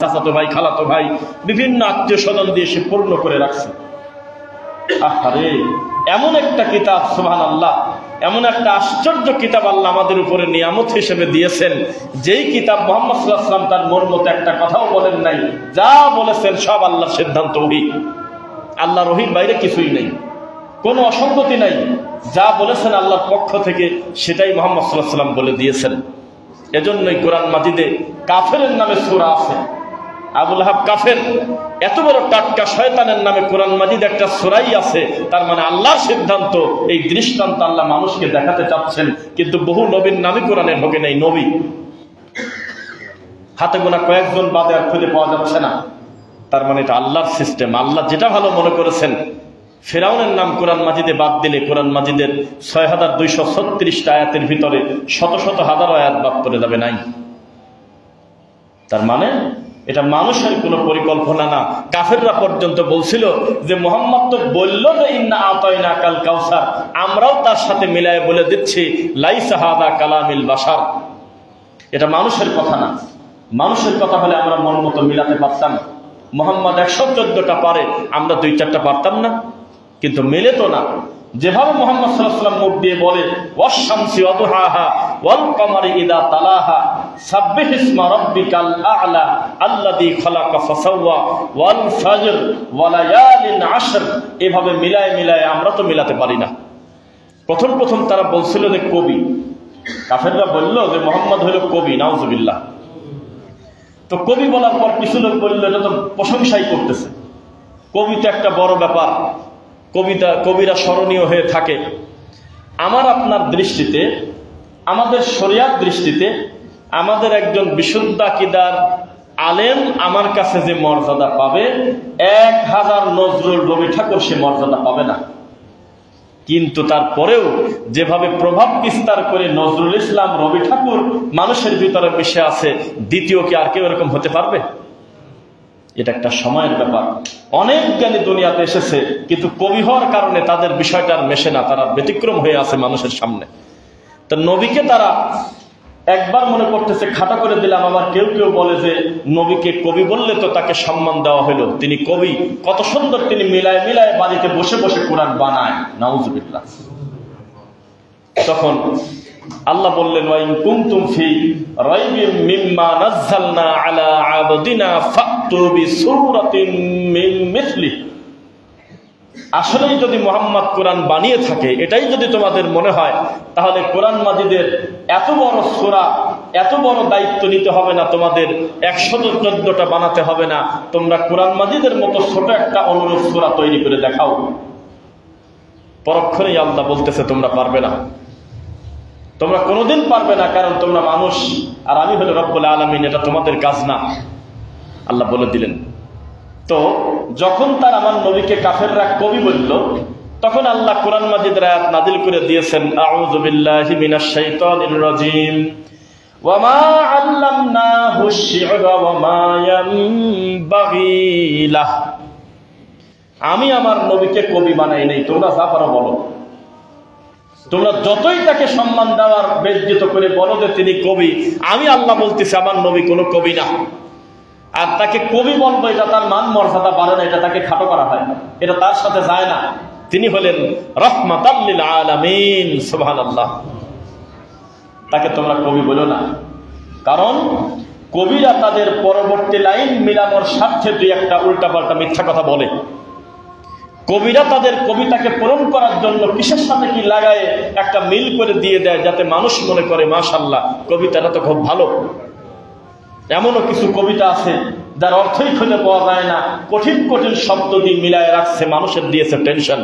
চাচাতো ভাই, খালাতো ভাই, বিভিন্ন আত্মীয় স্বজন দিয়ে সে পূর্ণ করে রাখছে। আহারে, এমন একটা কিতাব, সুবহানাল্লাহ, এমন একটা আশ্চর্য কিতাব আল্লাহ আমাদের উপরে নিয়ামত হিসেবে দিয়েছেন, যেই কিতাব মুহাম্মদ সাল্লাল্লাহু আলাইহি ওয়াসাল্লাম তার মন মতো একটা কথাও বলেন নাই। যা বলেছেন সব আল্লাহর সিদ্ধান্ত, ওহী। আল্লাহর ওহীর বাইরে কিছুই নেই, কোনো অসঙ্গতি নাই। যা বলেছেন আল্লাহর পক্ষ থেকে সেটাই মুহাম্মদ সাল্লাল্লাহু আলাইহি ওয়াসাল্লাম বলে দিয়েছেন। এজন্যই কোরআন মাজিদে কাফেরের নামে সূরা আছে। আবু লাহাব কাফের, এত বড় টাটকা শয়তানের নামে কোরআন মাজিদ একটা সূরাই আছে। তার মানে আল্লাহর সিদ্ধান্ত, এই দৃষ্টান্ত আল্লাহ মানুষকে দেখাতে চাচ্ছেন। কিন্তু বহু নবীর নামই কোরআনে ঢোকে নাই। নবী হাতে গোনা কয়েকজন বাদে আর খুঁজে পাওয়া যাচ্ছে না। তার মানে এটা আল্লাহর সিস্টেম। আল্লাহ যেটা ভালো মনে করেছেন। ফেরাউনের নাম কোরআন মাজিদে বাদ দিলে কোরআন মাজিদের ৬,২৩৬টা আয়াতের ভিতরে শত শত হাজারো আয়াত বাদ করে যাবে নাই। তার মানে এটা মানুষের কোনো পরিকল্পনা না। কাফেররা পর্যন্ত বলছিল যে মুহাম্মদ তো বলল যে ইন্না আতাইনাকাল কাউসার, আমরাও তার সাথে মিলায়ে বলে দিচ্ছি লাইসা হাদা কালামিল বাশার, এটা মানুষের কথা না। মানুষের কথা হলে আমরা মন মতো মিলাতে পারতাম। মুহাম্মদ ১১৪টা পারে, আমরা ২-৪টা পারতাম না? কিন্তু মেলে তো না। যেভাবে মুহাম্মদ সাল্লাল্লাহু আলাইহি ওয়াসাল্লাম মুখ দিয়ে বলে ওয়াশ শামসি ওয়া দুহাহা ওয়াল কমারি ইযা তালাহা সাব্বিহিসমা রাব্বিকাল আ'লা আল্লাযী খালাকা ফাসাওয়া ওয়াল ফাজর ওয়া লায়ালিন আশর, এভাবে মিলায় আমরা তো মিলাতে পারি না। প্রথম তারা বলছিল যে কবি। কাফেররা বলল যে মুহাম্মদ হলো কবি, নাউজুবিল্লাহ। তো কবি বলার পর কিছু লোক বলল এটা তো প্রশংসাই করতেছে। কবিতা একটা বড় ব্যাপার, কবিরা স্মরণীয় হয়ে থাকে। আমার আপনার দৃষ্টিতে, আমাদের শরিয়াত দৃষ্টিতে, আমাদের একজন বিশুদ্ধ আকীদার আলেম আমার কাছে যে মর্যাদা পাবে, ১,০০০ নজরুল রবি ঠাকুর সে মর্যাদা পাবে না। কিন্তু তারপরেও যেভাবে প্রভাব বিস্তার করে নজরুল ইসলাম, রবি ঠাকুর মানুষের ভিতরে মিশে আছে, দ্বিতীয় কি আর কেউ এরকম হতে পারবে? এটা একটা সময়ের ব্যাপার। অনেক জ্ঞানী দুনিয়াতে এসেছে, কিন্তু কবি হওয়ার কারণে তাদের বিষয়টা আর মেশে না, তারা ব্যতিক্রম হয়ে আছে মানুষের সামনে। তো নবীকে তারা একবার মনে করতেছে খাটো করে দিলাম, আবার কেউ বলে যে নবীকে কবি বললে তো তাকে সম্মান দেওয়া হলো, তিনি কবি, কত সুন্দর তিনি মিলায় বাড়িতে বসে বসে কোরআন বানায়, নাউজুবিল্লাহ। তখন আল্লাহ বললেন ওয়া ইন কুনতুম ফি রাইবিম মিম্মা নাযালনা আলা আবদিনা ফাতু বিসূরাতিন মিন মিসলিহি, আসলেই যদি মুহাম্মদ কোরআন বানিয়ে থাকে, এটাই যদি তোমাদের মনে হয়, তাহলে কোরআন মাজিদের এত বড় সূরা, এত বড় দায়িত্ব নিতে হবে না, তোমাদের ১১৪টা বানাতে হবে না, তোমরা কোরআন মাজিদের মতো ছোট একটা অনুরূপ সূরা তৈরি করে দেখাও। পরক্ষণেই আল্লাহ বলতেছে তোমরা পারবে না, তোমরা কোনোদিন পারবে না, কারণ তোমরা মানুষ আর আমি হলো রব্বুল আলামিন, এটা তোমাদের কাজ না, আল্লাহ বলে দিলেন। তো যখন তার আমার নবীকে কাফেররা কবি বলল, তখন আল্লাহ কোরআন মাজিদের আয়াত নাজিল করে দিয়েছেন আউযু বিল্লাহি মিনাশ শাইতানির রাজিম ওয়া মা আল্লামনাহু আশ-শি'রা ওয়া মা ইয়ানবাগি লাহ, আমি আমার নবীকে কবি বানাই নাই, তোমরা যা পারো বলো। তোমরা যতই তাকে সম্মান দেওয়ার বেজ্জিত করে বলো যে তিনি কবি, আমি আল্লাহ বলতেছি আমার নবী কোনো কবি না। আর তাকে কবি বলবো, এটা তার মান মর্যাদা বাড়ে না, এটা তাকে খাটো করা হয়, এটা তার সাথে যায় না। তিনি হলেন রাহমাতাল লিল আলামিন, সুবহানাল্লাহ। তাকে তোমরা কবি বলো না, কারণ কবিরা তাদের পরবর্তী লাইন মিলানোর স্বার্থে দুই একটা উল্টাপাল্টা মিথ্যা কথা বলে। কবিরা তাদের কবিতাকে পূরণ করার জন্য কিসের সাথে কি লাগায় একটা মিল করে দিয়ে দেয়, যাতে মানুষ মনে করে মাশাআল্লাহ কবিতাটা তো খুব ভালো। এমনও কিছু কবিতা আছে যার অর্থই খুঁজে পাওয়া যায় না, কঠিন শব্দ দিয়ে মিলায় রাখছে, মানুষের দিয়েছে টেনশন।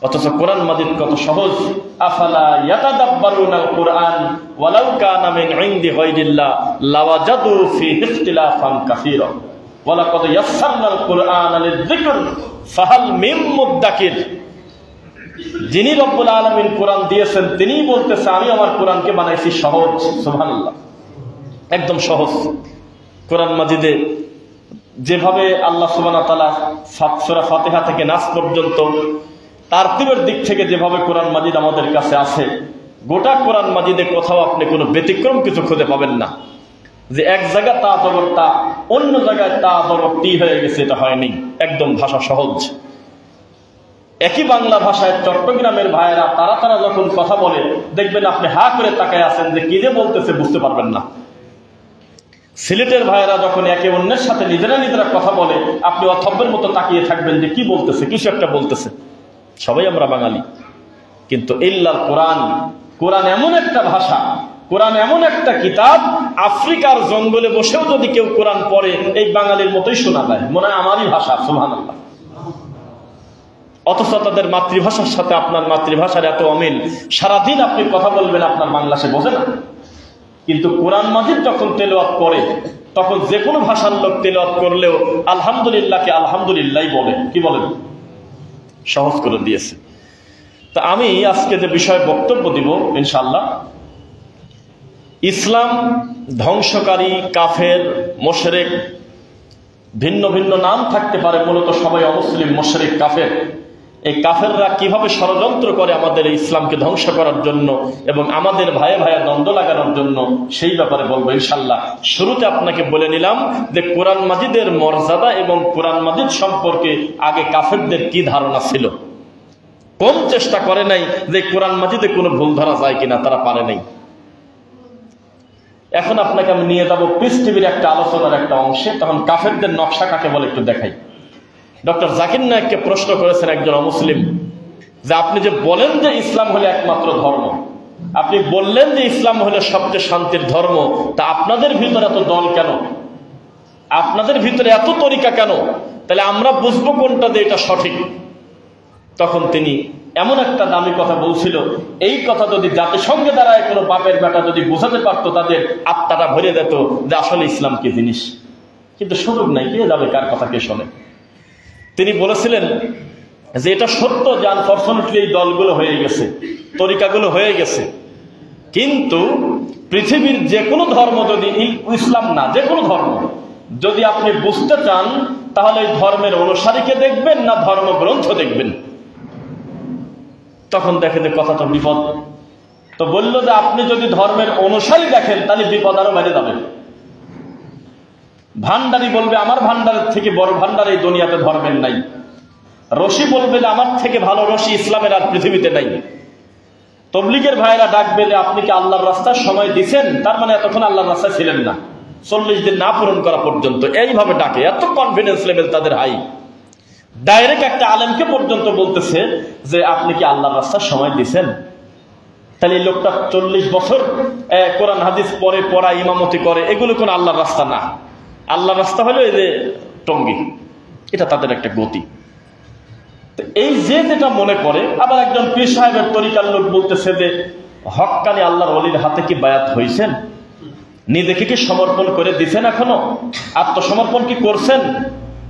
অথচ কোরআন মাজিদ কত সহজ। আফালা ইয়াতাদাব্বারুনাল কুরআন ওয়ালাউ কানা মিন ইনদি গায়রিল্লাহ লাওয়াজাদু ফীহি ইখতিলাফান কাসীরা ওয়া লাকাদ ইয়াসসারনাল কুরআনা লিয-যিকর ফাহাল মিন মুদ্দাকির। যিনি রব্বুল আলামিন কোরআন দিয়েছেন, তিনিই বলতেছে আমি আমার কোরআনকে বানাইছি সহজ। সুবহানাল্লাহ, একদম সহজ। কোরআন মাজিদে যেভাবে আল্লাহ সুবহানাহু ওয়া তাআলা সূরা ফাতিহা থেকে নাস পর্যন্ত তারতিবের দিক থেকে যেভাবে কোরআন মাজিদ আমাদের কাছে আছে, গোটা কোরআন মাজিদে কোথাও আপনি কোনো ব্যতিক্রম কিছু খুঁজে পাবেন না। যে এক জায়গায় তা জবর তা, অন্য জায়গায় তা জবর তি হয়ে গেছে, এটা হয়নি। একদম ভাষা সহজ। একই বাংলা ভাষায় চট্টগ্রামের ভাইয়েরা তারা যখন কথা বলে, দেখবেন আপনি হা করে তাকায় আছেন যে কি যে বলতেছে, বুঝতে পারবেন না। সিলেটের ভাইয়েরা যখন একে অন্যের সাথে নিজেরা কথা বলে, আপনি অথব্যের মতো তাকিয়ে থাকবেন যে কি বলতেছে, কিছু একটা বলতেছে। সবাই আমরা বাঙালি, কিন্তু ইল্লাল কোরআন, কোরআন এমন একটা ভাষা, কোরআন এমন একটা কিতাব, আফ্রিকার জঙ্গলে বসেও যদি কেউ কোরআন পড়ে, এই বাঙালির মতোই শোনা যায়, মনে হয় আমারই ভাষা। সুবহানাল্লাহ। অথচ তাদের মাতৃভাষার সাথে আপনার মাতৃভাষার এত অমিল, সারাদিন আপনি কথা বলবেন, আপনার বাংলা সে বোঝে না। কিন্তু কোরআন মাজিদ যখন তেলাওয়াত করে, তখন যে কোনো ভাষার লোক তেলাওয়াত করলেও আলহামদুলিল্লাহকে আলহামদুলিল্লাহ বলে। কি বলেন? সহজ করে দিয়েছে। তা আমি আজকে যে বিষয়ে বক্তব্য দিব, ইনশাআল্লাহ, ইসলাম ধ্বংসকারী, কাফের, মুশরিক, ভিন্ন ভিন্ন নাম থাকতে পারে, মূলত সবাই অমুসলিম, মুশরিক, কাফের। এই কাফেররা কিভাবে ষড়যন্ত্র করে আমাদের এই ইসলামকে ধ্বংস করার জন্য এবং আমাদের ভাইয়ে ভাইয়ে দ্বন্দ্ব লাগানোর জন্য, সেই ব্যাপারে বলবো ইনশাআল্লাহ। শুরুতে আপনাকে বলে নিলাম যে কোরআন মাজিদের মর্যাদা এবং কোরআন মাজিদ সম্পর্কে আগে কাফেরদের কি ধারণা ছিল। কোন চেষ্টা করে নাই যে কোরআন মাজিদে কোনো ভুল ধরা যায় কিনা, তারা পারে নাই। এখন আপনাকে আমি নিয়ে যাবো পৃথিবীর একটা আলোচনার একটা অংশে। তখন কাফেরদের নকশা কাকে বলে একটু দেখাই। ডক্টর জাকির নায়েককে প্রশ্ন করেছেন একজন অমুসলিম যে আপনি যে বলেন যে ইসলাম হলো একমাত্র ধর্ম, আপনি বললেন যে ইসলাম হলো সবচেয়ে শান্তির ধর্ম, তা আপনাদের ভিতরে এত দল কেন? আপনাদের ভিতরে এত তরিকা কেন? তাহলে আমরা বুঝবো কোনটা যে এটা সঠিক। তখন তিনি এমন একটা দামি কথা বলছিল, এই কথা যদি জাতিসংঘে দ্বারায় কোনো বাপের বেটা যদি বোঝাতে পারতো, তাদের আত্মাটা ভরে যেত যে আসলে ইসলাম কি জিনিস। কিন্তু সুযোগ নাই, কে যাবে, কার কথা কে শোনে। তিনি বলেছিলেন যে এটা সত্য যে আনফরচুনেটলি এই দলগুলো হয়ে গেছে, তরিকাগুলো হয়ে গেছে, কিন্তু পৃথিবীর যে কোনো ধর্ম, যদি ইসলাম না যে কোনো ধর্ম যদি আপনি বুঝতে চান, তাহলে এই ধর্মের অনুসারীকে দেখবেন না ধর্মগ্রন্থ দেখবেন। তখন দেখেন যে কথাটা বিপদ। তো বলল যে আপনি যদি ধর্মের অনুসারী দেখেন, তাহলে বিপদ আরো বেড়ে যাবে। ভান্ডারি বলবে আমার ভান্ডারের থেকে বড় ভান্ডার এই দুনিয়াতে ধর্মের নাই। রশি বলবে যে আমার থেকে ভালো রশি ইসলামের আর পৃথিবীতে নাই। তবলিগের ভাইয়েরা ডাকবে যে আপনি কি আল্লাহর রাস্তার সময় দিচ্ছেন, তার মানে এতক্ষণ আল্লাহর রাস্তায় ছিলেন না, 40 দিন না পূরণ করা পর্যন্ত। এইভাবে ডাকে, এত কনফিডেন্স লেভেল তাদের হাই। ডাইরেক্ট একটা আলেমকে পর্যন্ত বলতেছে যে আপনি কি আল্লাহর রাস্তার সময় দিচ্ছেন। তাহলে এই লোকটা 40 বছর কোরআন হাদিস পড়ে, পড়া, ইমামতি করে, এগুলো কোন আল্লাহর রাস্তা না। আল্লাহর রাস্তা হলো এই যে টঙ্গি, এটা তাদের একটা গতি। এই যে যেটা মনে করে, আবার একজন পীর সাহেবের তরিকার লোক বলতেছে যে হক্কানি আল্লাহর ওলির হাতে কি বায়াত হয়েছেন, নিজেকে কি সমর্পণ করে দিচ্ছেন, এখনো আত্মসমর্পণ কি করছেন।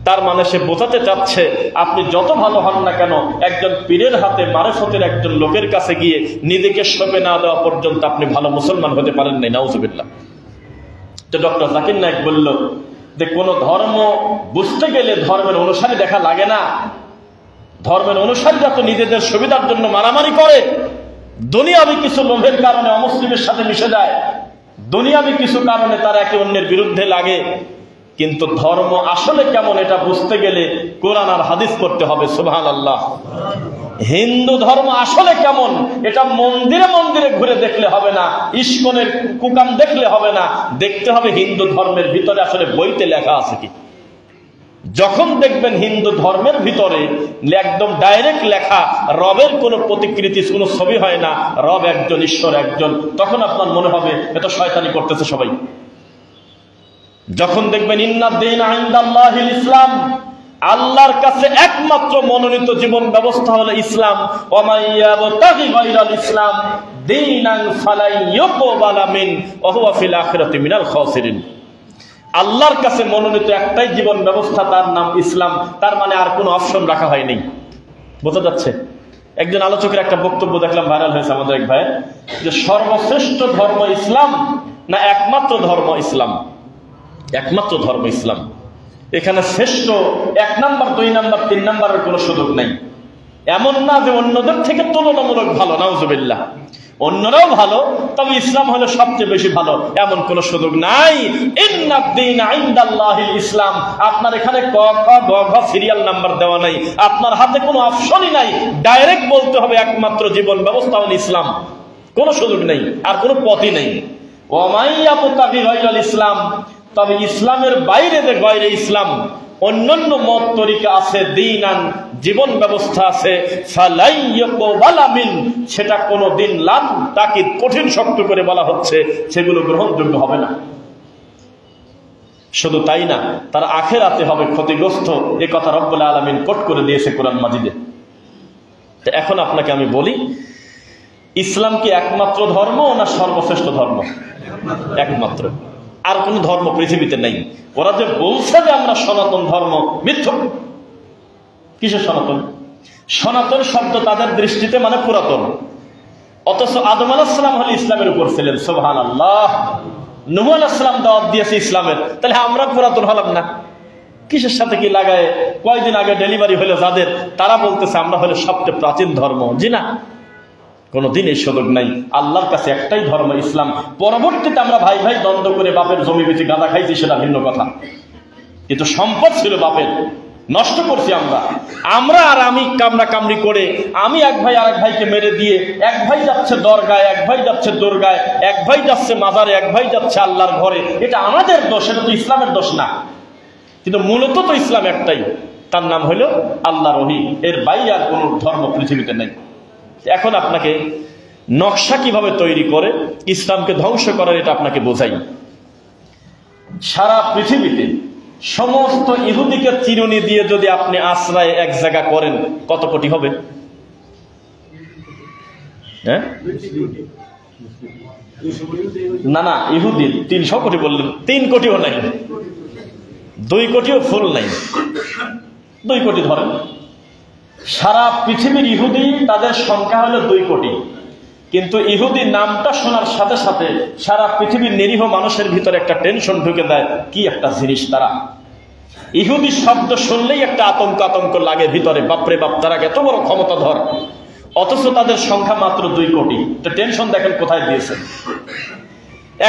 তার মানে সে বোঝাতে চাচ্ছে আপনি যত ভালো হন না কেন, একজন পীরের হাতে মারেফতের একজন লোকের কাছে গিয়ে নিজেকে সঁপে না দেওয়া পর্যন্ত আপনি ভালো মুসলমান হতে পারেন নাই। নাউজুবিল্লাহ। তো ডক্টর জাকির নায়েক বলল যে কোন ধর্ম বুঝতে গেলে ধর্মের অনুসারী দেখা লাগে না। ধর্মের অনুসারীরা তো নিজেদের সুবিধার জন্য মারামারি করে, দুনিয়াবি কিছু লোভের কারণে অমুসলিমের সাথে মিশে যায়, দুনিয়াবি কিছু কারণে তারা একে অন্যের বিরুদ্ধে লাগে। কিন্তু ধর্ম আসলে কেমন এটা বুঝতে গেলে কোরআন আর হাদিস পড়তে হবে। সুবহানাল্লাহ। হিন্দু ধর্ম আসলে কেমন এটা মন্দিরে মন্দিরে ঘুরে দেখলে হবে না, ইস্কনের কুকাম দেখলে হবে না, দেখতে হবে হিন্দু ধর্মের ভিতরে আসলে বইতে লেখা আছে কি। যখন দেখবেন হিন্দু ধর্মের ভিতরে একদম ডাইরেক্ট লেখা, রবের কোনো প্রতিকৃতি, কোনো ছবি হয় না, রব একজন, ঈশ্বর একজন, তখন আপনার মনে হবে এটা শয়তানি করতেছে সবাই। যখন দেখবেন ইন্নাদ-দীনা ইনদাল্লাহিল ইসলাম, আল্লাহর কাছে একমাত্র মনোনীত জীবন ব্যবস্থা হলো ইসলাম, ওয়া মান ইয়াবতাগি গায়রাল ইসলাম দীনান ফালাই ইউকবালা মিন ওয়া হুয়া ফিল আখিরাতি মিনাল খাসিরিন। আল্লাহর কাছে মনোনীত একটাই জীবন ব্যবস্থা, তার নাম ইসলাম। তার মানে আর কোনো অপশন রাখা হয়নি। বোঝা যাচ্ছে? একজন আলোচকের একটা বক্তব্য দেখলাম, ভাইরাল হয়েছে আমাদের এক ভাই, যে সর্বশ্রেষ্ঠ ধর্ম ইসলাম না একমাত্র ধর্ম ইসলাম। একমাত্র ধর্ম ইসলাম। এখানে শ্রেষ্ঠ 1 নাম্বার, 2 নাম্বার, 3 নাম্বারের কোনো সুযোগ নাই। এমন না যে অন্যদের থেকে তুলনামূলক ভালো, নাউজুবিল্লাহ। অন্যরাও ভালো, তবে ইসলাম হলো সবচেয়ে বেশি ভালো, এমন কোন সুযোগ নাই। ইন্নাদ-দীনা ইনদাল্লাহিল ইসলাম। আপনার এখানে ক খ গ ঘ সিরিয়াল নাম্বার দেওয়া নাই, আপনার হাতে কোনো অপশনই নাই, ডাইরেক্ট বলতে হবে একমাত্র জীবন ব্যবস্থা হলো ইসলাম, কোনো সুযোগ নেই, আর কোনো পথই নেই। ওয়া মান ইয়াবতাগি গায়রাল ইসলাম, তবে ইসলামের বাইরে যে গায়রে ইসলাম অন্যান্য মত তরিকা আছে, দীনান জীবন ব্যবস্থা আছে, ফালাই ইয়াকবালা মিন, সেটা কোনদিন লান তাকিদ কঠিন শক্ত করে বলা হচ্ছে সেগুলো গ্রহণযোগ্য হবে না। শুধু তাই না, তার আখিরাতে হবে ক্ষতিগ্রস্ত, এ কথা রব্বুল আলামিন কোট করে দিয়েছে কোরআন মাজিদে। তো এখন আপনাকে আমি বলি, ইসলাম কি একমাত্র ধর্ম না সর্বশ্রেষ্ঠ ধর্ম? একমাত্র, আর কোন ধর্ম পৃথিবীতে নেই। ওরা যে বলছে যে আমরা সনাতন ধর্ম, মিথ্যা। কিসের সনাতন? সনাতন শব্দ তাদের দৃষ্টিতে মানে পুরাতন, অথচ আদম আলাইহিস সালাম হলো ইসলামের উপর ছিলেন। সুবহানাল্লাহ। নূহ আলাইহিস সালাম দাওয়াত দিয়েছে ইসলামের, তাহলে আমরা পুরাতন হলাম না? কিসের সাথে কি লাগায়? কয়দিন আগে ডেলিভারি হলো যাদের, তারা বলতেছে আমরা হলো সবচেয়ে প্রাচীন ধর্ম। জি না, কোনদিন এই সুযোগ নাই। আল্লাহর কাছে একটাই ধর্ম, ইসলাম। পরবর্তীতে আমরা ভাই ভাই দ্বন্দ্ব করে বাপের জমি বেচে গাঁদা খাইছি, সেটা ভিন্ন কথা, কিন্তু সম্পদ ছিল বাপের, নষ্ট করছি আমরা আর আমি কামড়া কামড়ি করে, আমি এক ভাই আরেক ভাইকে মেরে দিয়ে, এক ভাই যাচ্ছে দরগায়, এক ভাই যাচ্ছে দরগায়, এক ভাই যাচ্ছে মাজারে, এক ভাই যাচ্ছে আল্লাহর ঘরে। এটা আমাদের দোষ, এটা তো ইসলামের দোষ না। কিন্তু মূলত তো ইসলাম একটাই, তার নাম হলো আল্লাহ রহি, এর বাইরে আর কোন ধর্ম পৃথিবীতে নেই। এখন আপনাকে নকশা কিভাবে তৈরি করে ইসলামকে ধ্বংস করার, এটা আপনাকে বোঝাই। সারা পৃথিবীতে সমস্ত ইহুদিকে চিরুনি দিয়ে যদি আপনি আশ্রয় এক জায়গা করেন, কত কোটি হবে? হ্যাঁ, না না, ইহুদি 300 কোটি বললেন, 3 কোটিও নাই, 2 কোটিও ফুল নাই, 2 কোটি ধরেন। সারা পৃথিবীর ইহুদি, তাদের সংখ্যা হলো 2 কোটি, কিন্তু ইহুদি নামটা শোনার সাথে সাথে সারা পৃথিবীর নিরীহ মানুষের ভিতরে একটা টেনশন ঢুকে দেয়। কি একটা জিনিস তারা, ইহুদি শব্দ শুনলেই একটা আতঙ্ক লাগে ভিতরে, বাপরে বাপ, তারা এত বড় ক্ষমতাধর, অথচ তাদের সংখ্যা মাত্র 2 কোটি। তো টেনশন দেখেন কোথায় দিয়েছে।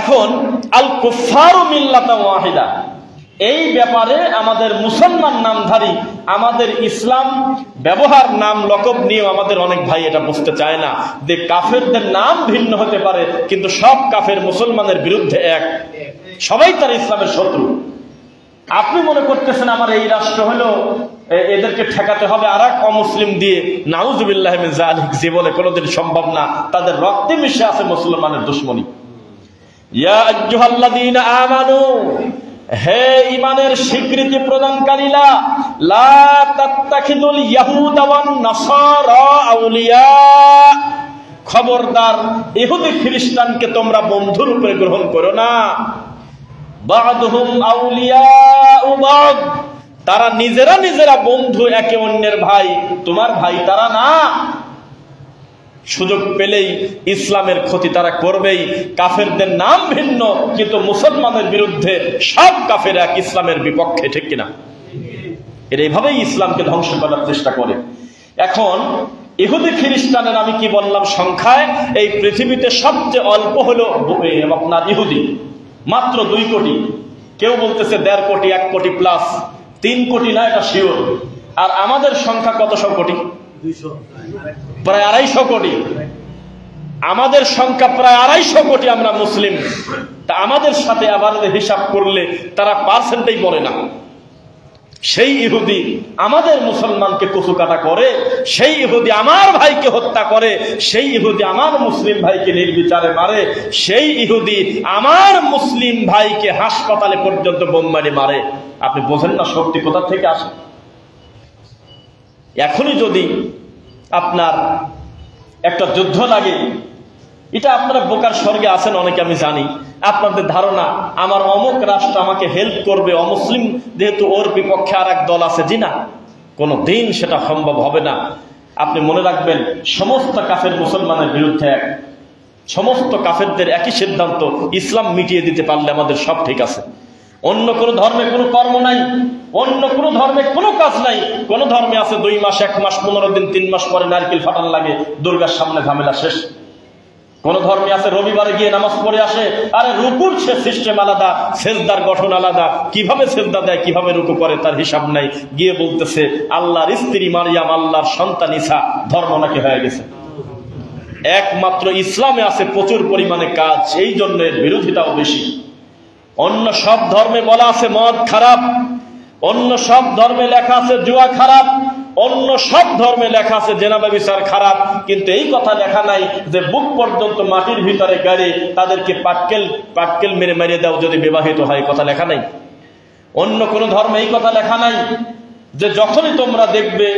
এখন আল কুফারু মিল্লাতান ওয়াহিদা, এই ব্যাপারে আমাদের মুসলমান নামধারী, আমাদের ইসলাম ব্যবহার নাম লকব নিয়ে আমাদের অনেক ভাই এটা বুঝতে চায় না যে কাফেরদের নাম ভিন্ন হতে পারে, কিন্তু সব কাফের মুসলমানের বিরুদ্ধে এক, সবাই তার ইসলামের শত্রু। আপনি মনে করতেছেন আমার এই রাষ্ট্র হলো, এদেরকে ঠেকাতে হবে আর এক অমুসলিম দিয়ে, নাউযুবিল্লাহি মিন যালিক, জীবনে কোনোদিন সম্ভব না। তাদের রক্তে মিশে আছে মুসলমানের দুশমনী। ইয়া আইয়ুহাল্লাযীনা আমানু, হে ঈমানের স্বীকৃতি প্রদানকারীরা, লা তাত্তাখিযুল ইয়াহুদা ওয়ান নাসারা আউলিয়া, খবরদার ইহুদি খ্রিস্টানকে তোমরা বন্ধু রূপে গ্রহণ করো না। বা'দুহুম আউলিয়াউ বা'দ, তারা নিজেরা বন্ধু, একে অন্যের ভাই, তোমার ভাই তারা না। সুযোগ পেলেই ইসলামের ক্ষতি তারা করবেই। কাফেরদের নাম ভিন্ন, কিন্তু মুসলমানের বিরুদ্ধে সব কাফের এক, ইসলামের বিপক্ষে, ঠিক কিনা? এর এইভাবেই ইসলামকে ধ্বংস করার চেষ্টা করে। এখন ইহুদি খ্রিস্টানের আমি কি বললাম সংখ্যায়, এই পৃথিবীতে সবচেয়ে অল্প হলো আপনার ইহুদি, মাত্র 2 কোটি। কেউ বলতেছে 1.5 কোটি, 1 কোটি প্লাস, 3 কোটি না, এটা শিওর। আর আমাদের সংখ্যা কত কোটি? প্রায় 250 কোটি। আমাদের সংখ্যা প্রায় 250 কোটি, আমরা মুসলিম। তা আমাদের সাথে আবার হিসাব করলে তারা পার্সেন্টেই বলে না। সেই ইহুদি আমাদের মুসলমানকে কচুকাটা করে, সেই ইহুদি আমার ভাইকে হত্যা করে, সেই ইহুদি আমার মুসলিম ভাইকে নির্বিচারে মারে, সেই ইহুদি আমার মুসলিম ভাইকে হাসপাতালে পর্যন্ত বোমবারি মারে। আপনি বোঝেন না শক্তি কোথা থেকে আসে? এখনই যদি আপনার একটা যুদ্ধ লাগে, এটা আপনারা বোকার স্বর্গে আছেন অনেকে, আমি জানি। আপনাদের ধারণা আমার অমুক রাষ্ট্র আমাকে হেল্প করবে, অমুসলিম যেহেতু ওর বিপক্ষে আর এক দল আছে। জি না, কোনো দিন সেটা সম্ভব হবে না। আপনি মনে রাখবেন, সমস্ত কাফের মুসলমানের বিরুদ্ধে এক, সমস্ত কাফেরদের একই সিদ্ধান্ত, ইসলাম মিটিয়ে দিতে পারলে আমাদের সব ঠিক আছে। অন্য কোনো ধর্মে কোনো কর্ম নাই, অন্য কোনো ধর্মে কোনো কাজ নাই। কোন ধর্মে আছে 2 মাস, 1 মাস, 15 দিন, 3 মাস পরে নারকেল ফাটান লাগে, দুর্গার সামনে ঝামেলা শেষ। কোন ধর্মে আছে রবিবারে গিয়ে নামাজ পড়ে আসে, আরে রুকুর সে সিস্টেম আলাদা, সেজদার গঠন আলাদা, কিভাবে সেজদা দেয় কিভাবে রুকু করে তার হিসাব নাই, গিয়ে বলতেছে আল্লাহর স্ত্রী মারিয়াম আল্লাহর সন্তান ঈসা, ধর্ম নাকি হয়ে গেছে। একমাত্র ইসলামে আছে প্রচুর পরিমাণে কাজ, এই জন্য এর বিরোধিতাও বেশি। অন্য সব ধর্মে বলা আছে মদ খারাপ, অন্য সব ধর্মে লেখা আছে জুয়া খারাপ, অন্য সব ধর্মে লেখা আছে জেনা ব্যভিচার খারাপ, কিন্তু এই কথা লেখা নাই যে বুক পর্যন্ত মাটির ভিতরে গাড়ি তাদেরকে পাটকেল মেরে মেরে দাও যদি বিবাহিত হয়, কথা লেখা নাই। অন্য কোন ধর্মে এই কথা লেখা নাই যে যখনই তোমরা দেখবে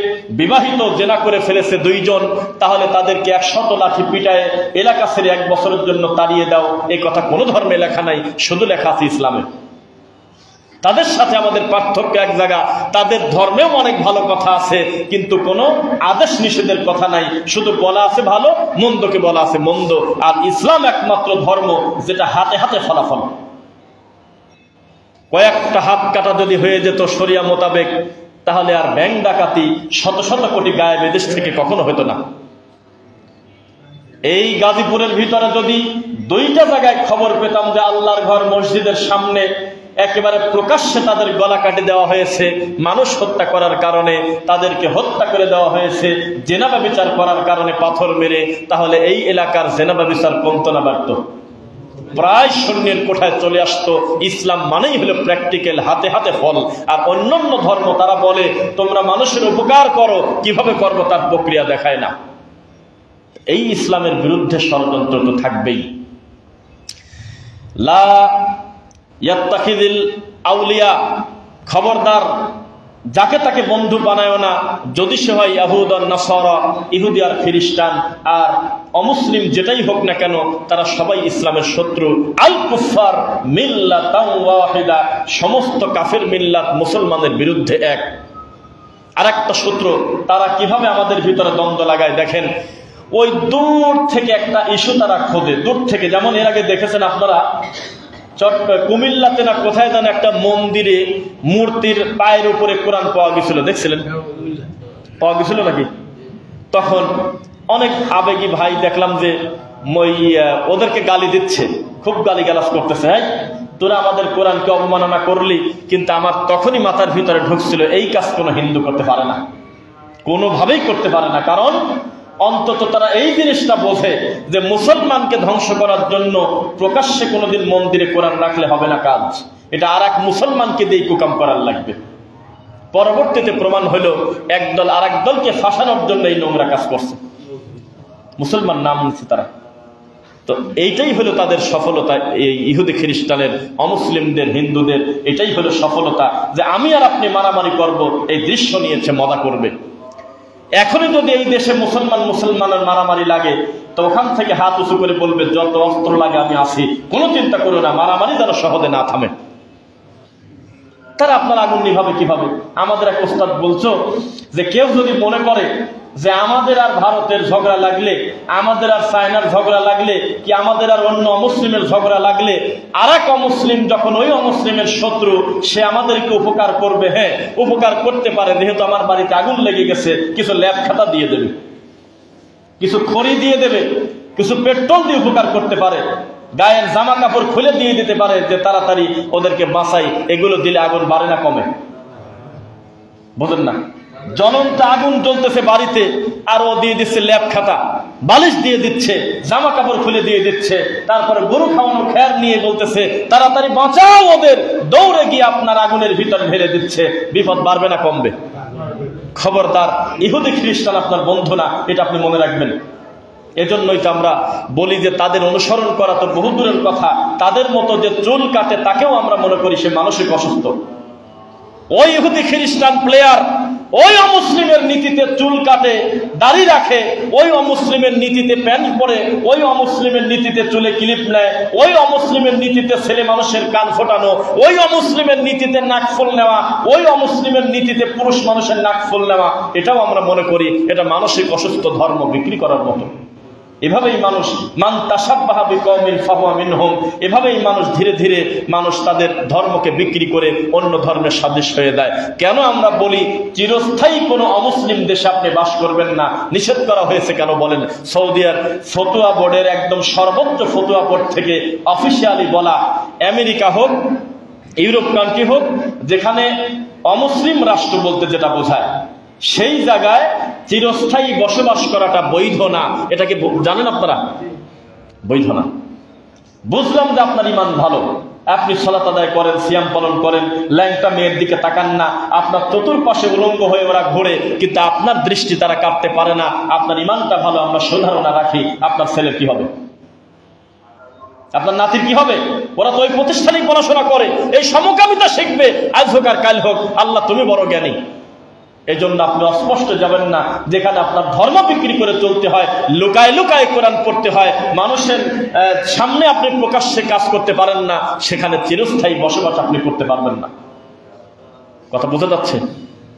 বিবাহিত জেনা করে ফেলেছে দুইজন, তাহলে তাদেরকে 100 লাঠি পিটায় এলাকা ছেড়ে 1 বছরের জন্য তাড়িয়ে দাও, এই কথা কোনো ধর্মে লেখা নাই, শুধু লেখা আছে ইসলামে। তাদের সাথে আমাদের পার্থক্য এক জায়গা, তাদের ধর্মেও অনেক ভালো কথা আছে কিন্তু কোনো আদেশ নিষেধের কথা নাই, শুধু বলা আছে ভালো, মন্দকে বলা আছে মন্দ। আর ইসলাম একমাত্র ধর্ম যেটা হাতে হাতে ফলাফল। কয়েকটা হাত কাটা যদি হয়ে যেত শরিয়া মোতাবেক, তাহলে আর ব্যাংক ডাকাতি শত শত কোটি গায়েব এদেশ থেকে কখনো হতো না। এই গাজীপুরের ভিতরে যদি 2টা জায়গায় খবর পেতাম যে আল্লাহর ঘর মসজিদের সামনে একেবারে প্রকাশ্যে তাদের গলা কাটে দেওয়া হয়েছে মানুষ হত্যা করার কারণে, তাদেরকে হত্যা করে দেওয়া হয়েছে জেনা ব্যভিচার করার কারণে পাথর মেরে, তাহলে এই এলাকার জেনা ব্যভিচার কমতো না বাড়তো? প্রায় শূন্যের কোঠায় চলে আসতো। ইসলাম মানেই হলো প্র্যাকটিক্যাল, হাতে হাতে ফল। আর অন্যান্য ধর্ম তারা বলে তোমরা মানুষের উপকার করো, কিভাবে করবো তার প্রক্রিয়া দেখায় না। এই ইসলামের বিরুদ্ধে ষড়যন্ত্র তো থাকবেই। লা ইয়াত্তাখিযিল আউলিয়া, খবরদার যাকে তাকে বন্ধু বানায় না, যদি সে হয় ইয়াহুদ আর নাসারা, ইহুদি আর খ্রিস্টান আর অমুসলিম যেটাই হোক না কেন, তারা সবাই ইসলামের শত্রু। আল কুফার মিল্লাতান ওয়াহিদা, সমস্ত কাফের মিল্লাত মুসলমানের বিরুদ্ধে এক। আর একটা সূত্র, তারা কিভাবে আমাদের ভিতরে দ্বন্দ্ব লাগায় দেখেন, ওই দূর থেকে একটা ইস্যু তারা খোঁজে, দূর থেকে। যেমন এর আগে দেখেছেন আপনারা কুমিল্লাতে না কোথায় যেন একটা মন্দিরে মূর্তির পায়ের উপরে কোরআন পাওয়া গেছিল, দেখছিলেন? পাওয়া গেছিল নাকি? তখন অনেক আবেগী ভাই দেখলাম যে ওদেরকে গালি দিচ্ছে, খুব গালিগালাজ করতেছে, হ্যাঁ তোরা আমাদের কোরআনকে অবমাননা করলি। কিন্তু আমার তখনই মাথার ভিতরে ঢুকছিল এই কাজ কোনো হিন্দু করতে পারে না, কোনোভাবেই করতে পারে না। কারণ অন্তত তারা এই জিনিসটা বোঝে যে মুসলমানকে ধ্বংস করার জন্য প্রকাশ্যে কোনোদিন মন্দিরে কোরআন রাখলে হবে না কাজ, এটা আর এক মুসলমানকে দিয়ে কুকাম করার লাগবে। পরবর্তীতে প্রমাণ হলো একদল আর এক দলকে ফাঁসানোর জন্য এই নোংরা কাজ করছে, মুসলমান নাম নিচ্ছে তারা। তো এইটাই হলো তাদের সফলতা, এই ইহুদি খ্রিস্টানের, অমুসলিমদের, হিন্দুদের এটাই হলো সফলতা যে আমি আর আপনি মারামারি করব, এই দৃশ্য নিয়েছে মজা করবে। এখনই যদি এই দেশে মুসলমানের মারামারি লাগে, তো ওখান থেকে হাত উঁচু করে বলবে যত অস্ত্র লাগে আমি আসি, কোনো চিন্তা করো না, মারামারি যেন সহজে না থামে। তারা আপনার আগুন নিভাবে কিভাবে? আমাদের এক ওস্তাদ বলছো যে কেউ যদি মনে করে যে আমাদের আর ভারতের ঝগড়া লাগলে, আমাদের আর চায়নার ঝগড়া লাগলে, কি আমাদের আর অন্য অমুসলিমের ঝগড়া লাগলে, আর এক অমুসলিম যখন ওই অমুসলিমের শত্রু, সে আমাদেরকে উপকার করবে। হ্যাঁ, উপকার করতে পারে, যেহেতু আমার বাড়িতে আগুন লেগে গেছে, কিছু ল্যাব খাতা দিয়ে দেবে, কিছু খড়ি দিয়ে দেবে, কিছু পেট্রোল দিয়ে উপকার করতে পারে, গায়ের জামা কাপড় খুলে দিয়ে দিতে পারে যে তাড়াতাড়ি ওদেরকে বাঁচাই। এগুলো দিলে আগুন বাড়ে না কমে? বুঝেন না? জ্বলন্ত আগুন জ্বলতেছে বাড়িতে, আর ও দিয়ে দিচ্ছে ল্যাব খাতা, বালিশ দিয়ে দিচ্ছে, জামা কাপড় খুলে দিয়ে দিচ্ছে, তারপরে গরু খাওয়ানো খ্যার নিয়ে বলতেছে তাড়াতাড়ি বাঁচাও ওদের, দৌড়ে গিয়ে আপনার আগুনের ভিতরে ঢেলে দিচ্ছে। বিপদ বাড়বে না কমবে? খবরদার, ইহুদি খ্রিস্টান আপনার বন্ধু না, এটা আপনি মনে রাখবেন। এজন্যই তো আমরা বলি যে তাদের অনুসরণ করা তো বহু দূরের কথা, তাদের মতো যে চুল কাটে তাকেও আমরা মনে করি সে মানসিক অসুস্থ। ওই ইহুদি খ্রিস্টান প্লেয়ার ওই অমুসলিমের নীতিতে চুল কাটে, দাড়ি রাখে, ওই অমুসলিমের নীতিতে প্যান্ট পরে, ওই অমুসলিমের নীতিতে চুলে ক্লিপ নেয়, ওই অমুসলিমের নীতিতে ছেলে মানুষের কান ফোটানো, ওই অমুসলিমের নীতিতে নাক ফুল নেওয়া, ওই অমুসলিমের নীতিতে পুরুষ মানুষের নাক ফুল নেওয়া, এটাও আমরা মনে করি এটা মানসিক অসুস্থ ধর্ম বিক্রি করার মতো। এভাবেই মানুষ মান তাশাব্বাহা বিকওমিন ফাহুয়া মিনহুম, এভাবেই মানুষ ধীরে ধীরে মানুষ তাদের ধর্মকে বিক্রি করে অন্য ধর্মের সাদৃশ হয়ে দেয়। কেন আমরা বলি চিরস্থায়ী কোনো অমুসলিম দেশে আপনি বাস করবেন না, নিষেধ করা হয়েছে কেন বলেন? সৌদিয়ার ফতুয়া বোর্ডের একদম সর্বোচ্চ ফতুয়া বোর্ড থেকে অফিসিয়ালি বলা, আমেরিকা হোক ইউরোপ কান্ট্রি হোক, যেখানে অমুসলিম রাষ্ট্র বলতে যেটা বোঝায় সেই জায়গায় চিরস্থায়ী বসবাস করাটা বৈধ না। এটা কি জানেন আপনারা? বৈধ না। বুঝলাম যে আপনার ইমান ভালো, আপনি সালাত আদায় করেন, সিয়াম পালন করেন, ল্যাংটা মেয়ের দিকে তাকান না, আপনার চতুর্পাশে উলঙ্গ হয়ে ওরা ঘোরে, কিন্তু আপনার দৃষ্টি তারা কাটতে পারে না, আপনার ইমানটা ভালো, আমরা সুধারণা রাখি। আপনার ছেলের কি হবে? আপনার নাতির কি হবে? ওরা তো ওই প্রতিষ্ঠানেই পড়াশোনা করে, এই সমকামিতা শিখবে, আজ হোক আর কাল হোক। আল্লাহ তুমি বড় জ্ঞানী। এই জন্য আপনি অস্পষ্ট যাবেন না, যেখানে আপনার ধর্ম বিক্রি করে চলতে হয়, লুকায় লুকায় কোরআন পড়তে হয়, মানুষের সামনে আপনি প্রকাশ্যে কাজ করতে পারেন না, সেখানে চিরস্থায়ী বসবাস আপনি করতে পারবেন না। কথা বোঝা যাচ্ছে?